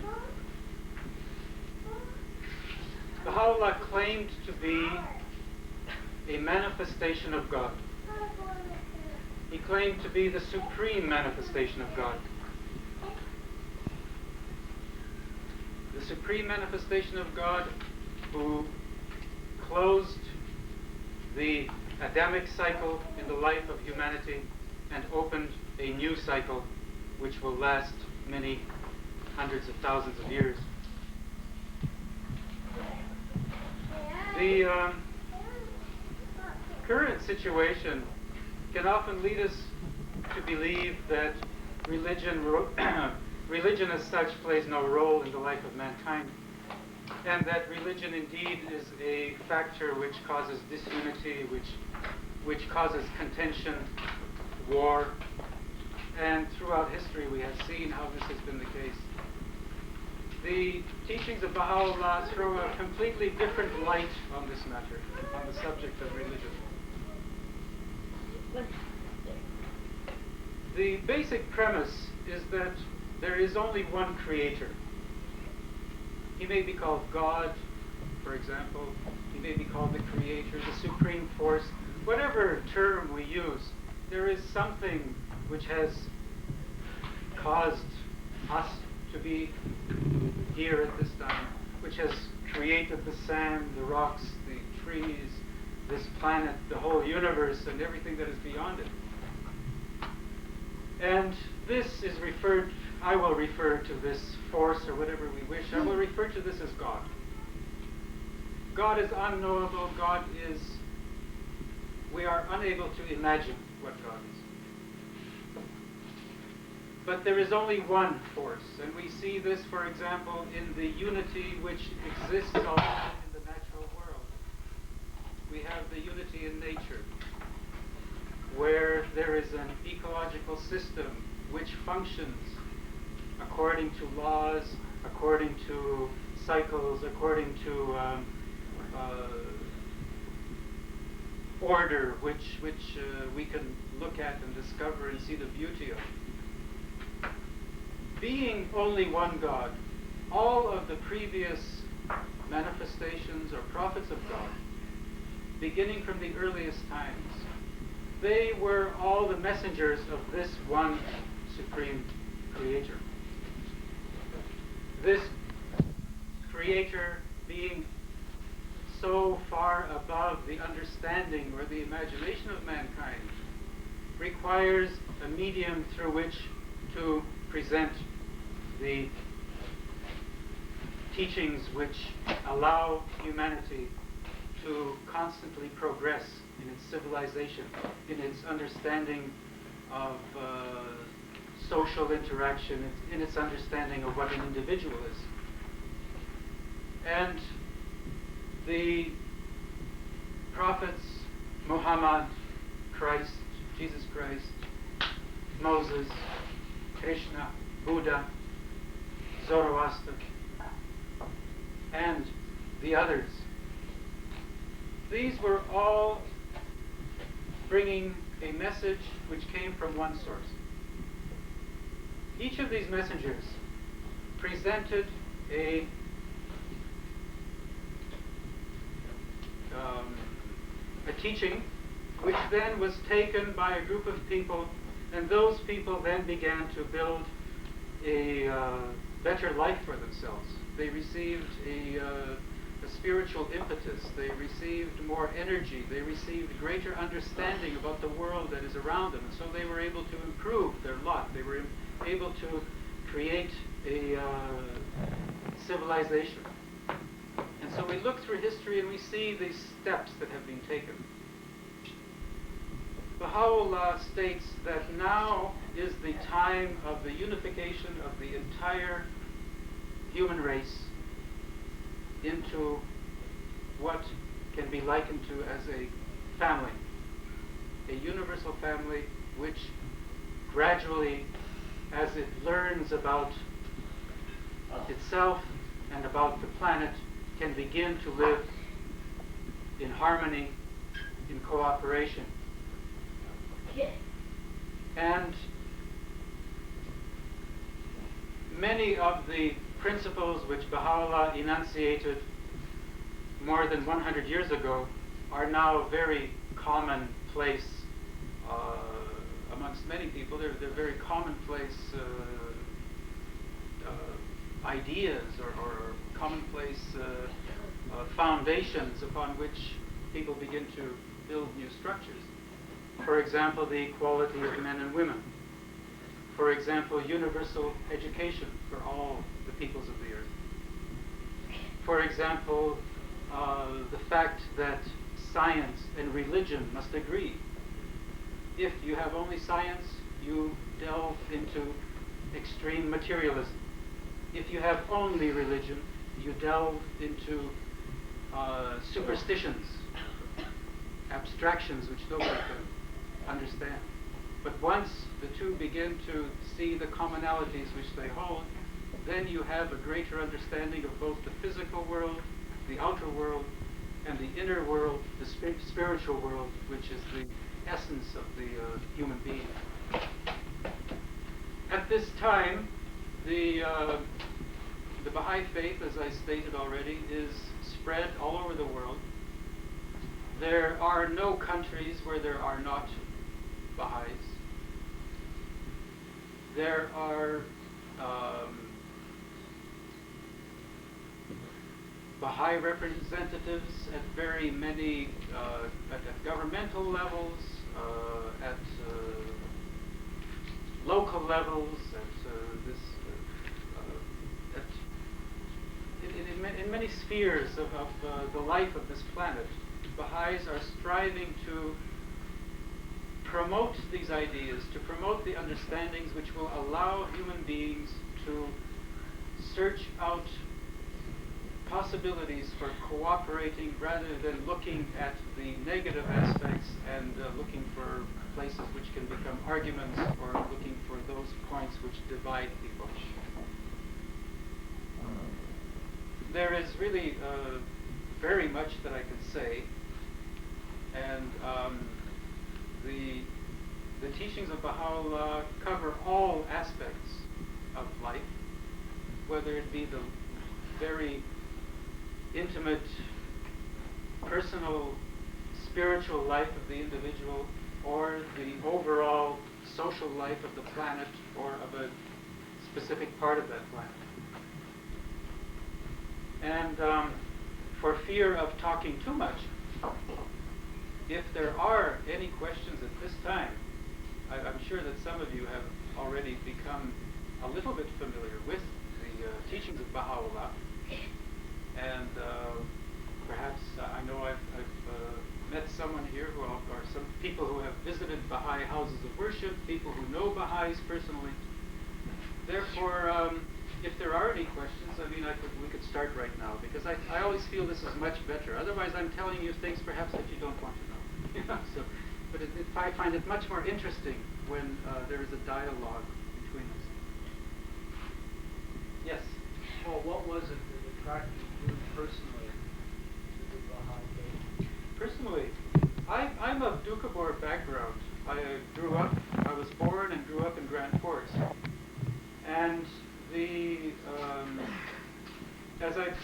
K: Baha'u'llah claimed to be a manifestation of God. He claimed to be the supreme manifestation of God. The supreme manifestation of God who closed the Adamic cycle in the life of humanity and opened a new cycle which will last many hundreds of thousands of years. The current situation can often lead us to believe that religion as such plays no role in the life of mankind, and that religion indeed is a factor which causes disunity, which causes contention, war, and throughout history we have seen how this has been the case. The teachings of Baha'u'llah throw a completely different light on this matter, on the subject of religion. The basic premise is that there is only one creator. He may be called God, for example. He may be called the creator, the supreme force. Whatever term we use, there is something which has caused us to be here at this time, which has created the sand, the rocks, the trees, this planet, the whole universe, and everything that is beyond it. And this is referred, I will refer to this force or whatever we wish, I will refer to this as God. God is unknowable, we are unable to imagine what God is. But there is only one force, and we see this, for example, in the unity which exists already in the natural world. We have the unity in nature, where there is an ecological system which functions according to laws, according to cycles, according to order, which we can look at and discover and see the beauty of. Being only one God, all of the previous manifestations or prophets of God, beginning from the earliest times, they were all the messengers of this one supreme creator. This creator being so far above the understanding or the imagination of mankind requires a medium through which to present the teachings which allow humanity to constantly progress in its civilization, in its understanding of social interaction, in its understanding of what an individual is. And the prophets, Muhammad, Christ, Jesus Christ, Moses, Krishna, Buddha, Zoroaster, and the others, these were all bringing a message which came from one source. Each of these messengers presented a teaching which then was taken by a group of people, and those people then began to build a better life for themselves. They received a spiritual impetus, they received more energy, they received greater understanding about the world that is around them, and so they were able to improve their lot. They were able to create a civilization. And so we look through history and we see these steps that have been taken. Baha'u'llah states that now is the time of the unification of the entire human race into what can be likened to as a family, a universal family which gradually, as it learns about itself and about the planet, can begin to live in harmony, in cooperation. And many of the principles which Baha'u'llah enunciated more than 100 years ago are now very commonplace amongst many people. They're very commonplace ideas or commonplace foundations upon which people begin to build new structures. For example, the equality of men and women. For example, universal education for all the peoples of the earth. For example, the fact that science and religion must agree. If you have only science, you delve into extreme materialism. If you have only religion, you delve into superstitions, abstractions which nobody can understand. But once the two begin to see the commonalities which they hold, then you have a greater understanding of both the physical world, the outer world, and the inner world, the spiritual world, which is the essence of the human being. At this time, the Baha'i faith, as I stated already, is spread all over the world. There are no countries where there are not Baha'is. There are Baha'i representatives at very many, at governmental levels, at local levels, in many spheres of the life of this planet. Baha'is are striving to promote these ideas, to promote the understandings which will allow human beings to search out possibilities for cooperating rather than looking at the negative aspects and looking for places which can become arguments or looking for those points which divide people. There is really very much that I can say, and the teachings of Baha'u'llah cover all aspects of life, whether it be the very intimate, personal, spiritual life of the individual, or the overall social life of the planet, or of a specific part of that planet. And for fear of talking too much, if there are any questions at this time, I'm sure that some of you have already become a little bit familiar with the teachings of Baha'u'llah. And perhaps I know I've met someone here who are some people who have visited Baha'i houses of worship, people who know Baha'is personally. Therefore, if there are any questions, I mean, we could start right now, because I always feel this is much better. Otherwise, I'm telling you things perhaps that you don't want to know. So, but I find it much more interesting when there is a dialogue between us. Yes?
F: Well, what was it that attracted you personally to the Baha'i faith?
K: Personally, I'm of Doukhobor background. I was born and grew up in Grand Forks. And as I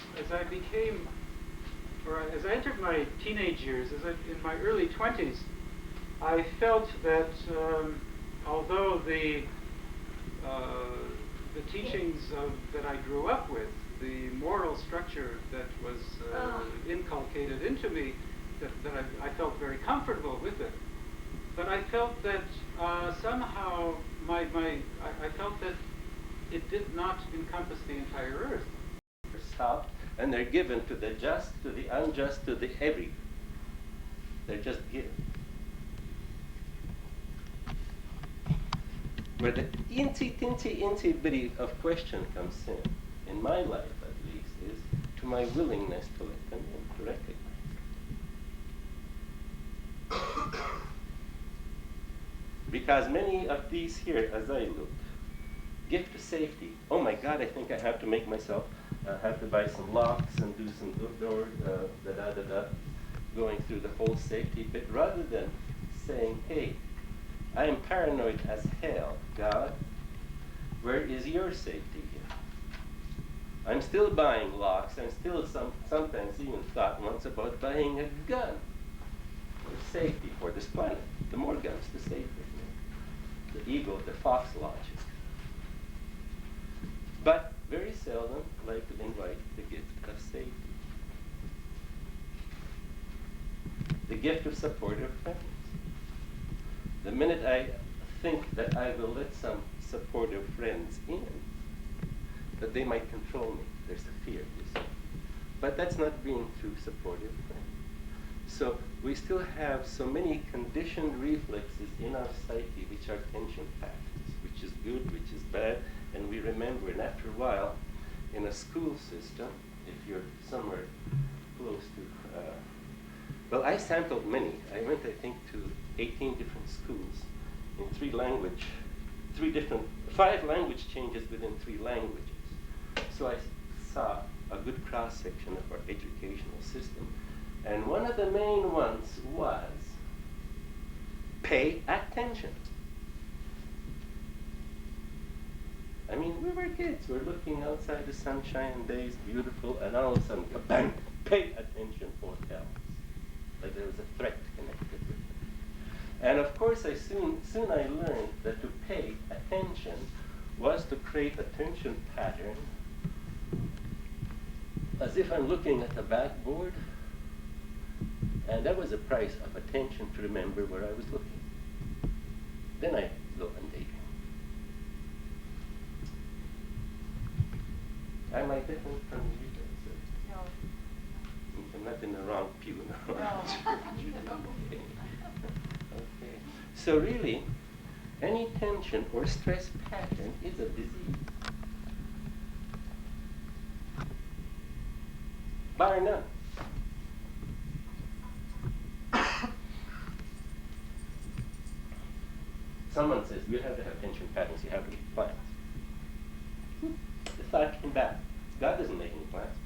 K: entered my teenage years, in my early 20s, I felt that although the teachings that I grew up with, the moral structure that was inculcated into me, that I felt very comfortable with it. But I felt that somehow I felt that it did not encompass the entire earth.
L: Stopped, and they're given to the just, to the unjust, to the heavy. They're just given. Where the inty bitty of question comes in my life at least, is to my willingness to let them in, to recognize. Because many of these here, as I look, gift to safety. Oh my God, I think I have to make myself, have to buy some locks and do some door, going through the whole safety bit, rather than saying, hey, I am paranoid as hell. God, where is your safety here? I'm still buying locks. I'm still sometimes even thought once about buying a gun for safety for this planet. The more guns, the safer. The ego, the fox logic. But very seldom like to invite the gift of safety. The gift of supportive friends. The minute I think that I will let some supportive friends in, that they might control me, there's a fear, you see. But that's not being true supportive friends. So we still have so many conditioned reflexes in our psyche which are tension patterns, which is good, which is bad, and we remember. And after a while, in a school system, if you're somewhere close to, well, I sampled many. I went, I think, to 18 different schools in 5 language changes within 3 languages. So I saw a good cross-section of our educational system. And one of the main ones was pay attention. I mean, we were kids. We're looking outside the sunshine days, beautiful, and all of a sudden, bang, pay attention for else. Like there was a threat connected with it. And of course, soon I learned that to pay attention was to create a tension pattern as if I'm looking at the backboard. And that was the price of attention to remember where I was looking. Then I go and daydream. Am I different from you guys?
G: No.
L: I'm not in the wrong pew now.
G: No.
L: Okay. So really, any tension or stress pattern is a disease. Bar none. Someone says you have to have tension patterns, you have to make plans. The thought came back. God doesn't make any plans.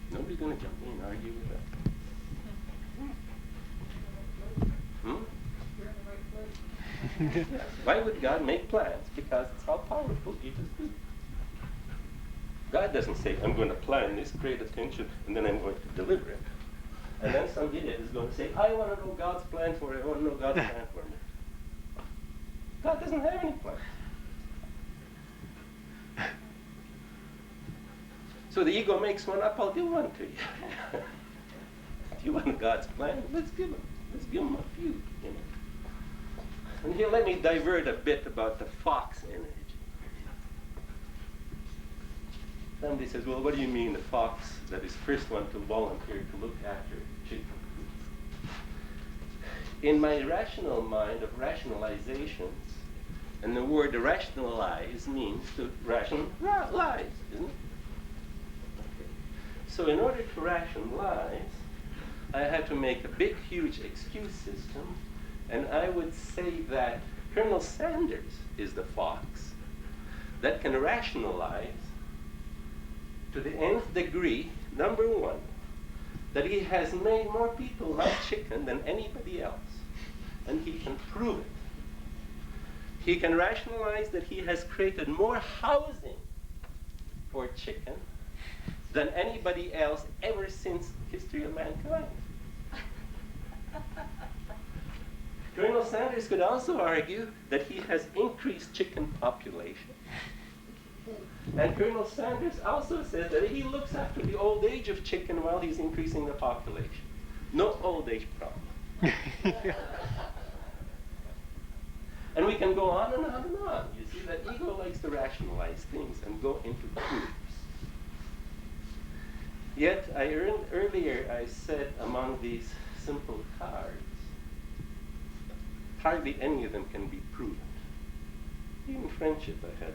L: Nobody's going to jump in and argue with that. Why would God make plans? Because it's all powerful, he just do. God doesn't say, I'm going to plan this, create attention, and then I'm going to deliver it. And then some idiot is going to say, I want to know God's plan for it. I want to know God's plan for me. God doesn't have any plans. So the ego makes one up, I'll do one to you. If you want God's plan, let's give him a few, you know. And here, let me divert a bit about the fox energy. Somebody says, well, what do you mean the fox that is first one to volunteer to look after chicken? In my rational mind of rationalizations, and the word rationalize means to rationalize, isn't it? Okay. So in order to rationalize, I had to make a big, huge excuse system, and I would say that Colonel Sanders is the fox that can rationalize to the nth degree, number one, that he has made more people love chicken than anybody else. And he can prove it. He can rationalize that he has created more housing for chicken than anybody else ever since history of mankind. Colonel Sanders could also argue that he has increased chicken population. And Colonel Sanders also says that he looks after the old age of chicken while he's increasing the population. No old age problem. And we can go on and on and on. You see that ego likes to rationalize things and go into proofs. Yet, earlier I said among these simple cards, hardly any of them can be proven. Even friendship I had.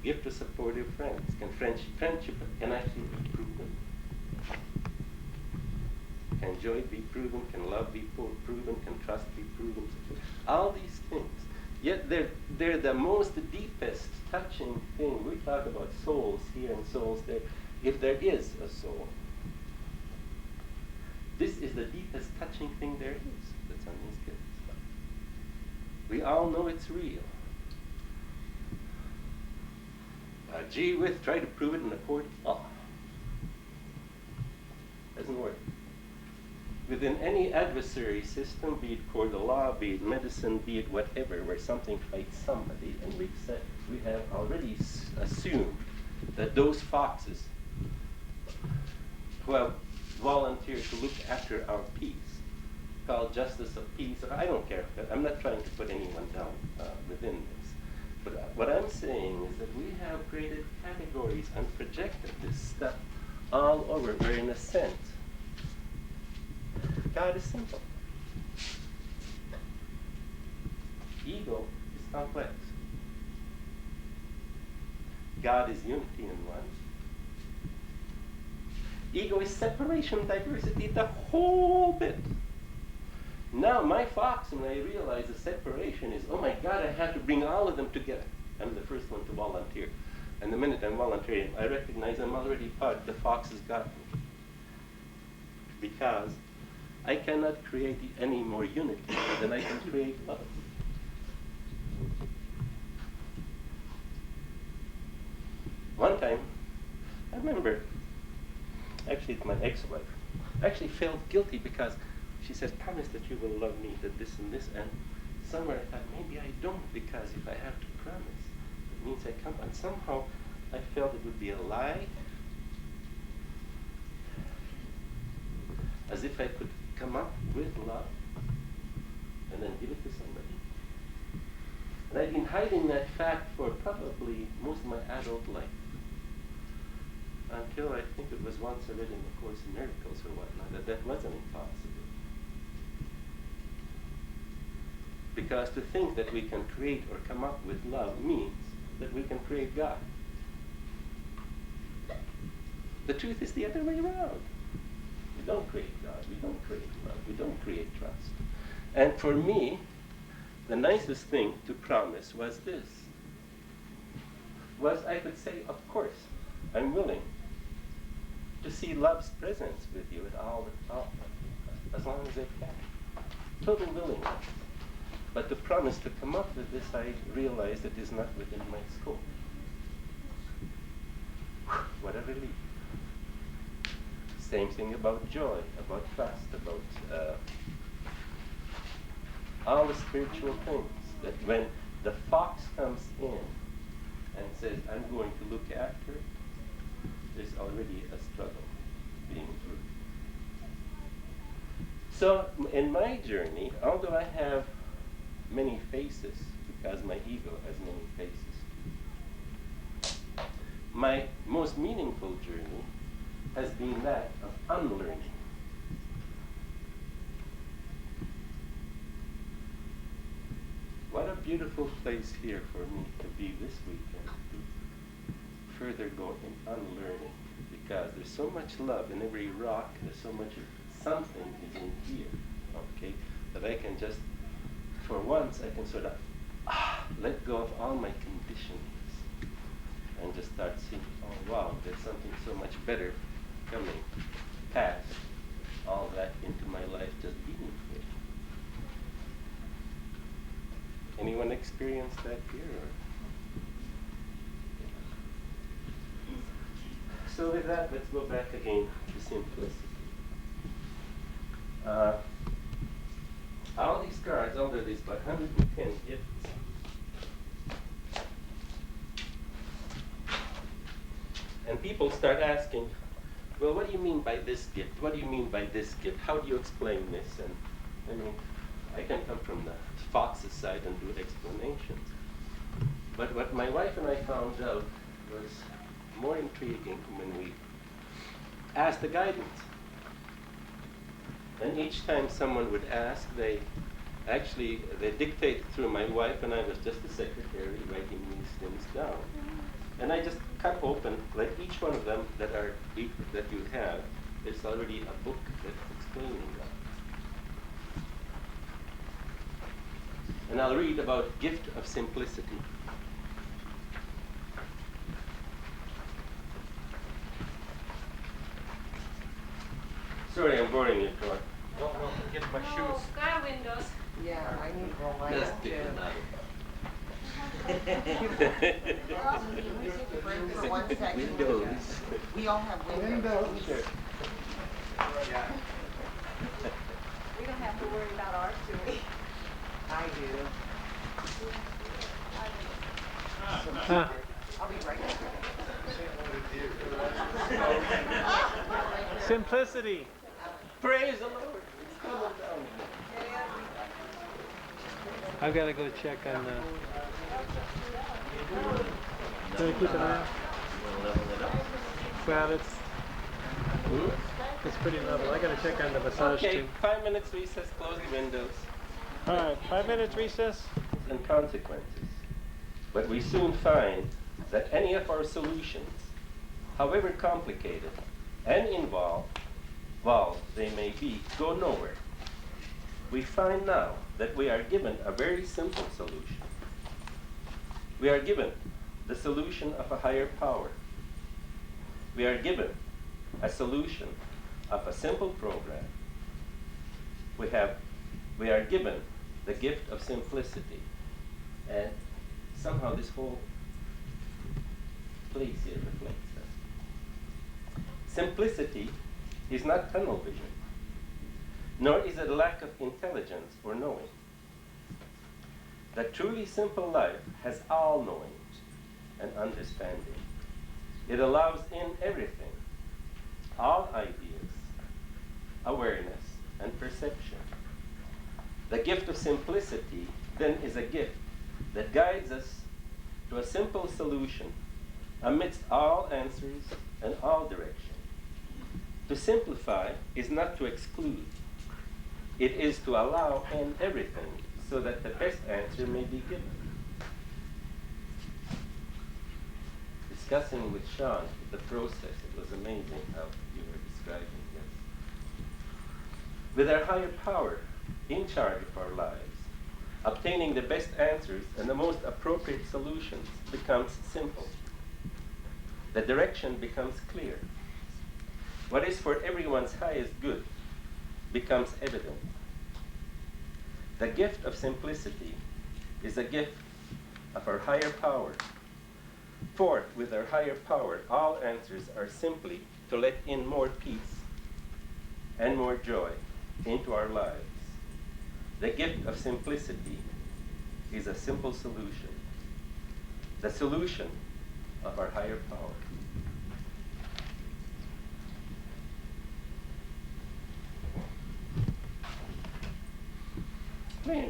L: Gift to supportive friends. Can friendship can actually be proven? Can joy be proven? Can love be proven? Can trust be proven? All these things. Yet they're the most deepest touching thing. We talk about souls here and souls there. If there is a soul, this is the deepest touching thing there is that's on these gifts. We all know it's real. Gee whiz, try to prove it in a court of law. Doesn't work. Within any adversary system, be it court of law, be it medicine, be it whatever, where something fights somebody, and we have already assumed that those foxes who have volunteered to look after our peace, called justice of peace, or I don't care, I'm not trying to put anyone down within this. But what I'm saying is that we have created categories and projected this stuff all over, where in a sense, God is simple. Ego is complex. God is unity in one. Ego is separation, diversity, the whole bit. Now my fox, when I realize the separation is, oh my God, I have to bring all of them together. I'm the first one to volunteer. And the minute I'm volunteering, I recognize I'm already part. The fox has got me. Because I cannot create any more unity than I can create love. One time, I remember, actually it's my ex-wife, I actually felt guilty because she said, promise that you will love me, that this and this, and somewhere I thought, maybe I don't, because if I have to promise, it means I come, and somehow I felt it would be a lie, as if I could come up with love, and then give it to somebody. And I've been hiding that fact for probably most of my adult life, until I think it was once I read in the Course in Miracles or whatnot, that wasn't impossible. Because to think that we can create or come up with love means that we can create God. The truth is the other way around. We don't create God, we don't create love, we don't create trust. And for me, the nicest thing to promise was this. Was I could say, of course, I'm willing to see love's presence with you at all, as long as I can. Total willingness. But the promise to come up with this, I realized it is not within my scope. What a relief. Same thing about joy, about trust, about all the spiritual things. That when the fox comes in and says, I'm going to look after it, there's already a struggle being through. So in my journey, although I have many faces, because my ego has many faces, my most meaningful journey has been that of unlearning. What a beautiful place here for me to be this weekend, to further go in unlearning, because there's so much love in every rock, there's so much something is in here, okay, that I can just, for once, I can sort of let go of all my conditionings and just start seeing, oh wow, there's something so much better coming past all that into my life just being here. Anyone experienced that here? So with that, let's go back again to simplicity. All these cards, although there's about 110 gifts, and people start asking, well, what do you mean by this gift? What do you mean by this gift? How do you explain this? And I mean, I can come from the fox's side and do explanations. But what my wife and I found out was more intriguing when we asked the guidance. And each time someone would ask, they dictated through my wife, and I was just the secretary writing these things down. And I just cut open, like each one of them that you have, there's already a book that's explaining that. And I'll read about gift of simplicity. Sorry, I'm boring you, Tor.
D: Don't forget my shoes.
H: Car windows.
J: Yeah, I need the light
L: Just
J: too.
L: picking that.
J: Break for 1 second.
L: Windows.
J: We all have windows.
L: Sure.
G: We don't have to worry about ours, do we?
J: I do.
F: Huh.
J: I'll be right back.
F: Simplicity.
L: Praise the Lord. It's coming down.
F: I've got to go check on the... Can I keep an eye on? Well, it's pretty level. I got to check on the massage
L: Okay,
F: too.
L: 5 minutes recess, close the windows.
F: All right, 5 minutes recess.
L: And consequences. But we soon find that any of our solutions, however complicated and involved they may be, go nowhere. We find now that we are given a very simple solution. We are given the solution of a higher power. We are given a solution of a simple program. We are given the gift of simplicity. And somehow this whole place here reflects that. Simplicity is not tunnel vision, nor is it a lack of intelligence or knowing. The truly simple life has all knowing and understanding. It allows in everything, all ideas, awareness, and perception. The gift of simplicity then is a gift that guides us to a simple solution amidst all answers and all direction. To simplify is not to exclude. It is to allow in everything so that the best answer may be given. Discussing with Sean the process, it was amazing how you were describing this. With our higher power in charge of our lives, obtaining the best answers and the most appropriate solutions becomes simple. The direction becomes clear. What is for everyone's highest good becomes evident. The gift of simplicity is a gift of our higher power. For with our higher power, all answers are simply to let in more peace and more joy into our lives. The gift of simplicity is a simple solution, the solution of our higher power.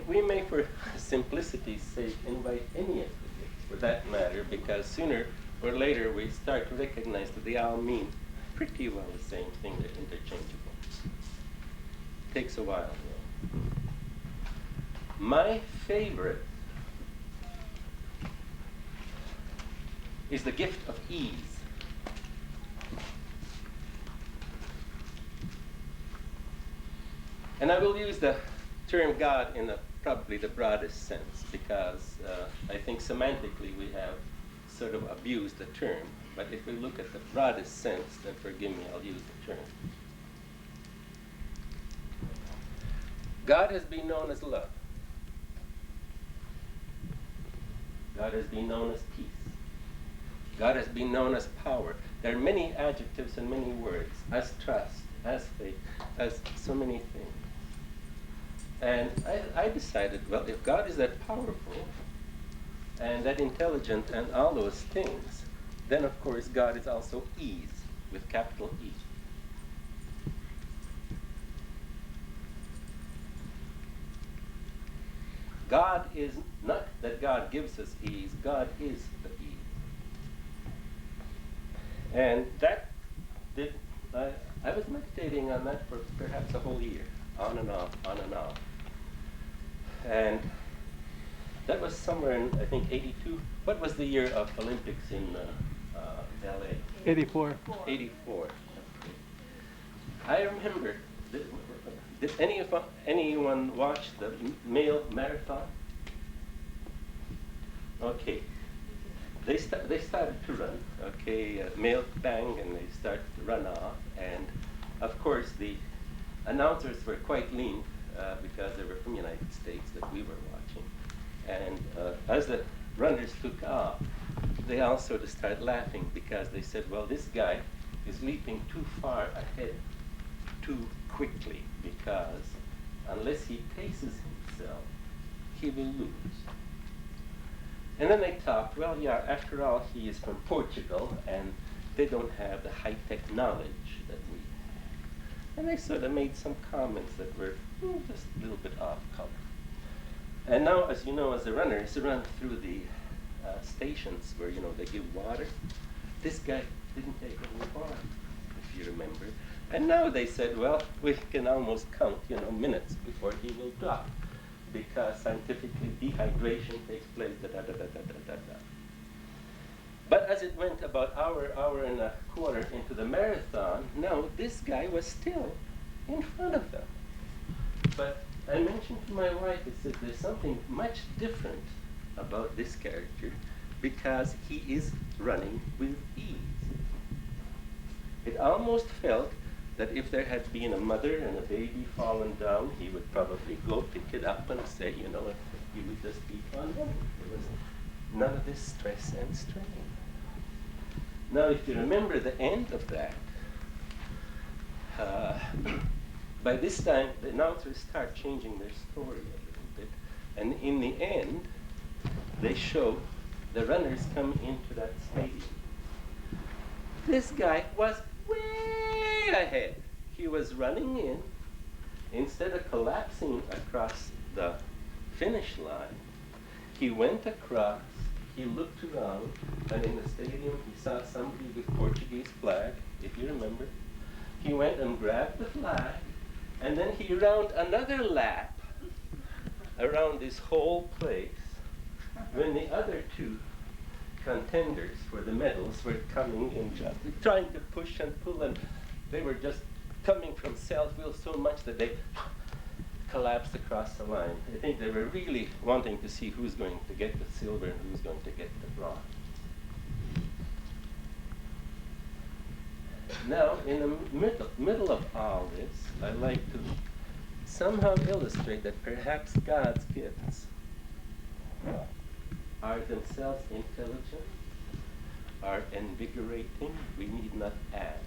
L: We may, for simplicity's sake, invite any of the gifts, for that matter, because sooner or later we start to recognize that they all mean pretty well the same thing. They're interchangeable. Takes a while, though. My favorite is the gift of ease. And I will use the term God in probably the broadest sense, because I think semantically we have sort of abused the term. But if we look at the broadest sense, then forgive me, I'll use the term. God has been known as love. God has been known as peace. God has been known as power. There are many adjectives and many words, as trust, as faith, as so many things. And I decided, well, if God is that powerful and that intelligent and all those things, then of course God is also ease, with capital E. God is not that God gives us ease, God is the ease. And that did, I was meditating on that for perhaps a whole year, on and off, on and off. And that was somewhere in, I think, 82. What was the year of Olympics in LA?
F: 84.
L: 84. I remember, did anyone watch the male marathon? Okay. They started to run, okay, male bang, and they started to run off. And of course, the announcers were quite lean because they were from the United States that we were watching. And as the runners took off, they all sort of started laughing because they said, well, this guy is leaping too far ahead too quickly, because unless he paces himself, he will lose. And then they talked, well, yeah, after all, he is from Portugal, and they don't have the high-tech knowledge that we have. And they sort of made some comments that were just a little bit off color. And now, as you know, as the runners run through the stations where, you know, they give water, this guy didn't take any water, if you remember. And now they said, well, we can almost count, you know, minutes before he will drop, because scientifically dehydration takes place, da-da-da-da-da-da-da. But as it went about hour and a quarter into the marathon, no, this guy was still in front of them. But I mentioned to my wife, I said, there's something much different about this character, because he is running with ease. It almost felt that if there had been a mother and a baby fallen down, he would probably go pick it up and say, you know, he would just keep on running. There was none of this stress and strain. Now, if you remember the end of that, by this time, the announcers start changing their story a little bit. And in the end, they show the runners come into that stadium. This guy was way ahead. He was running in. Instead of collapsing across the finish line, he went across, he looked around, and in the stadium he saw somebody with Portuguese flag, if you remember. He went and grabbed the flag, and then he ran another lap around this whole place when the other two contenders for the medals were coming in, just trying to push and pull, and they were just coming from self-will so much that they collapsed across the line. I think they were really wanting to see who's going to get the silver and who's going to get the bronze. Now, in the middle of all this, I like to somehow illustrate that perhaps God's gifts are themselves intelligent, are invigorating, we need not add.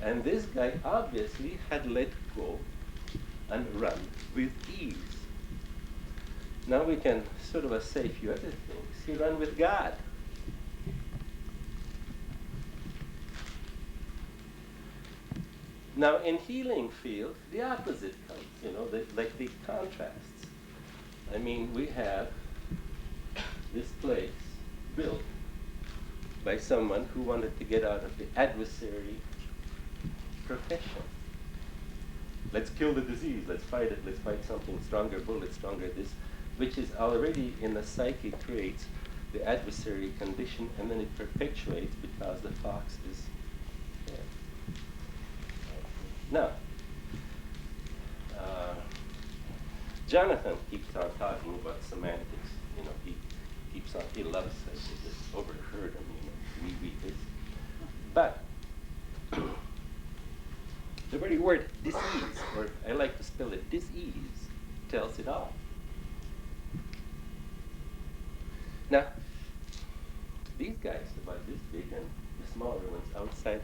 L: And this guy obviously had let go and run with ease. Now we can sort of say a few other things. He ran with God. Now in healing field, the opposite comes, you know, like the contrasts. I mean, we have this place built by someone who wanted to get out of the adversary profession. Let's kill the disease, let's fight it, let's fight something stronger, bullets, stronger this, which is already in the psyche creates the adversary condition, and then it perpetuates because the fox is there. Now, Jonathan keeps on talking about semantics. You know, he keeps on, he loves us. He just overheard him, you know, we this. But the very word dis-ease, or I like to spell it dis-ease, tells it all. Now, these guys, about this big and the smaller ones outside,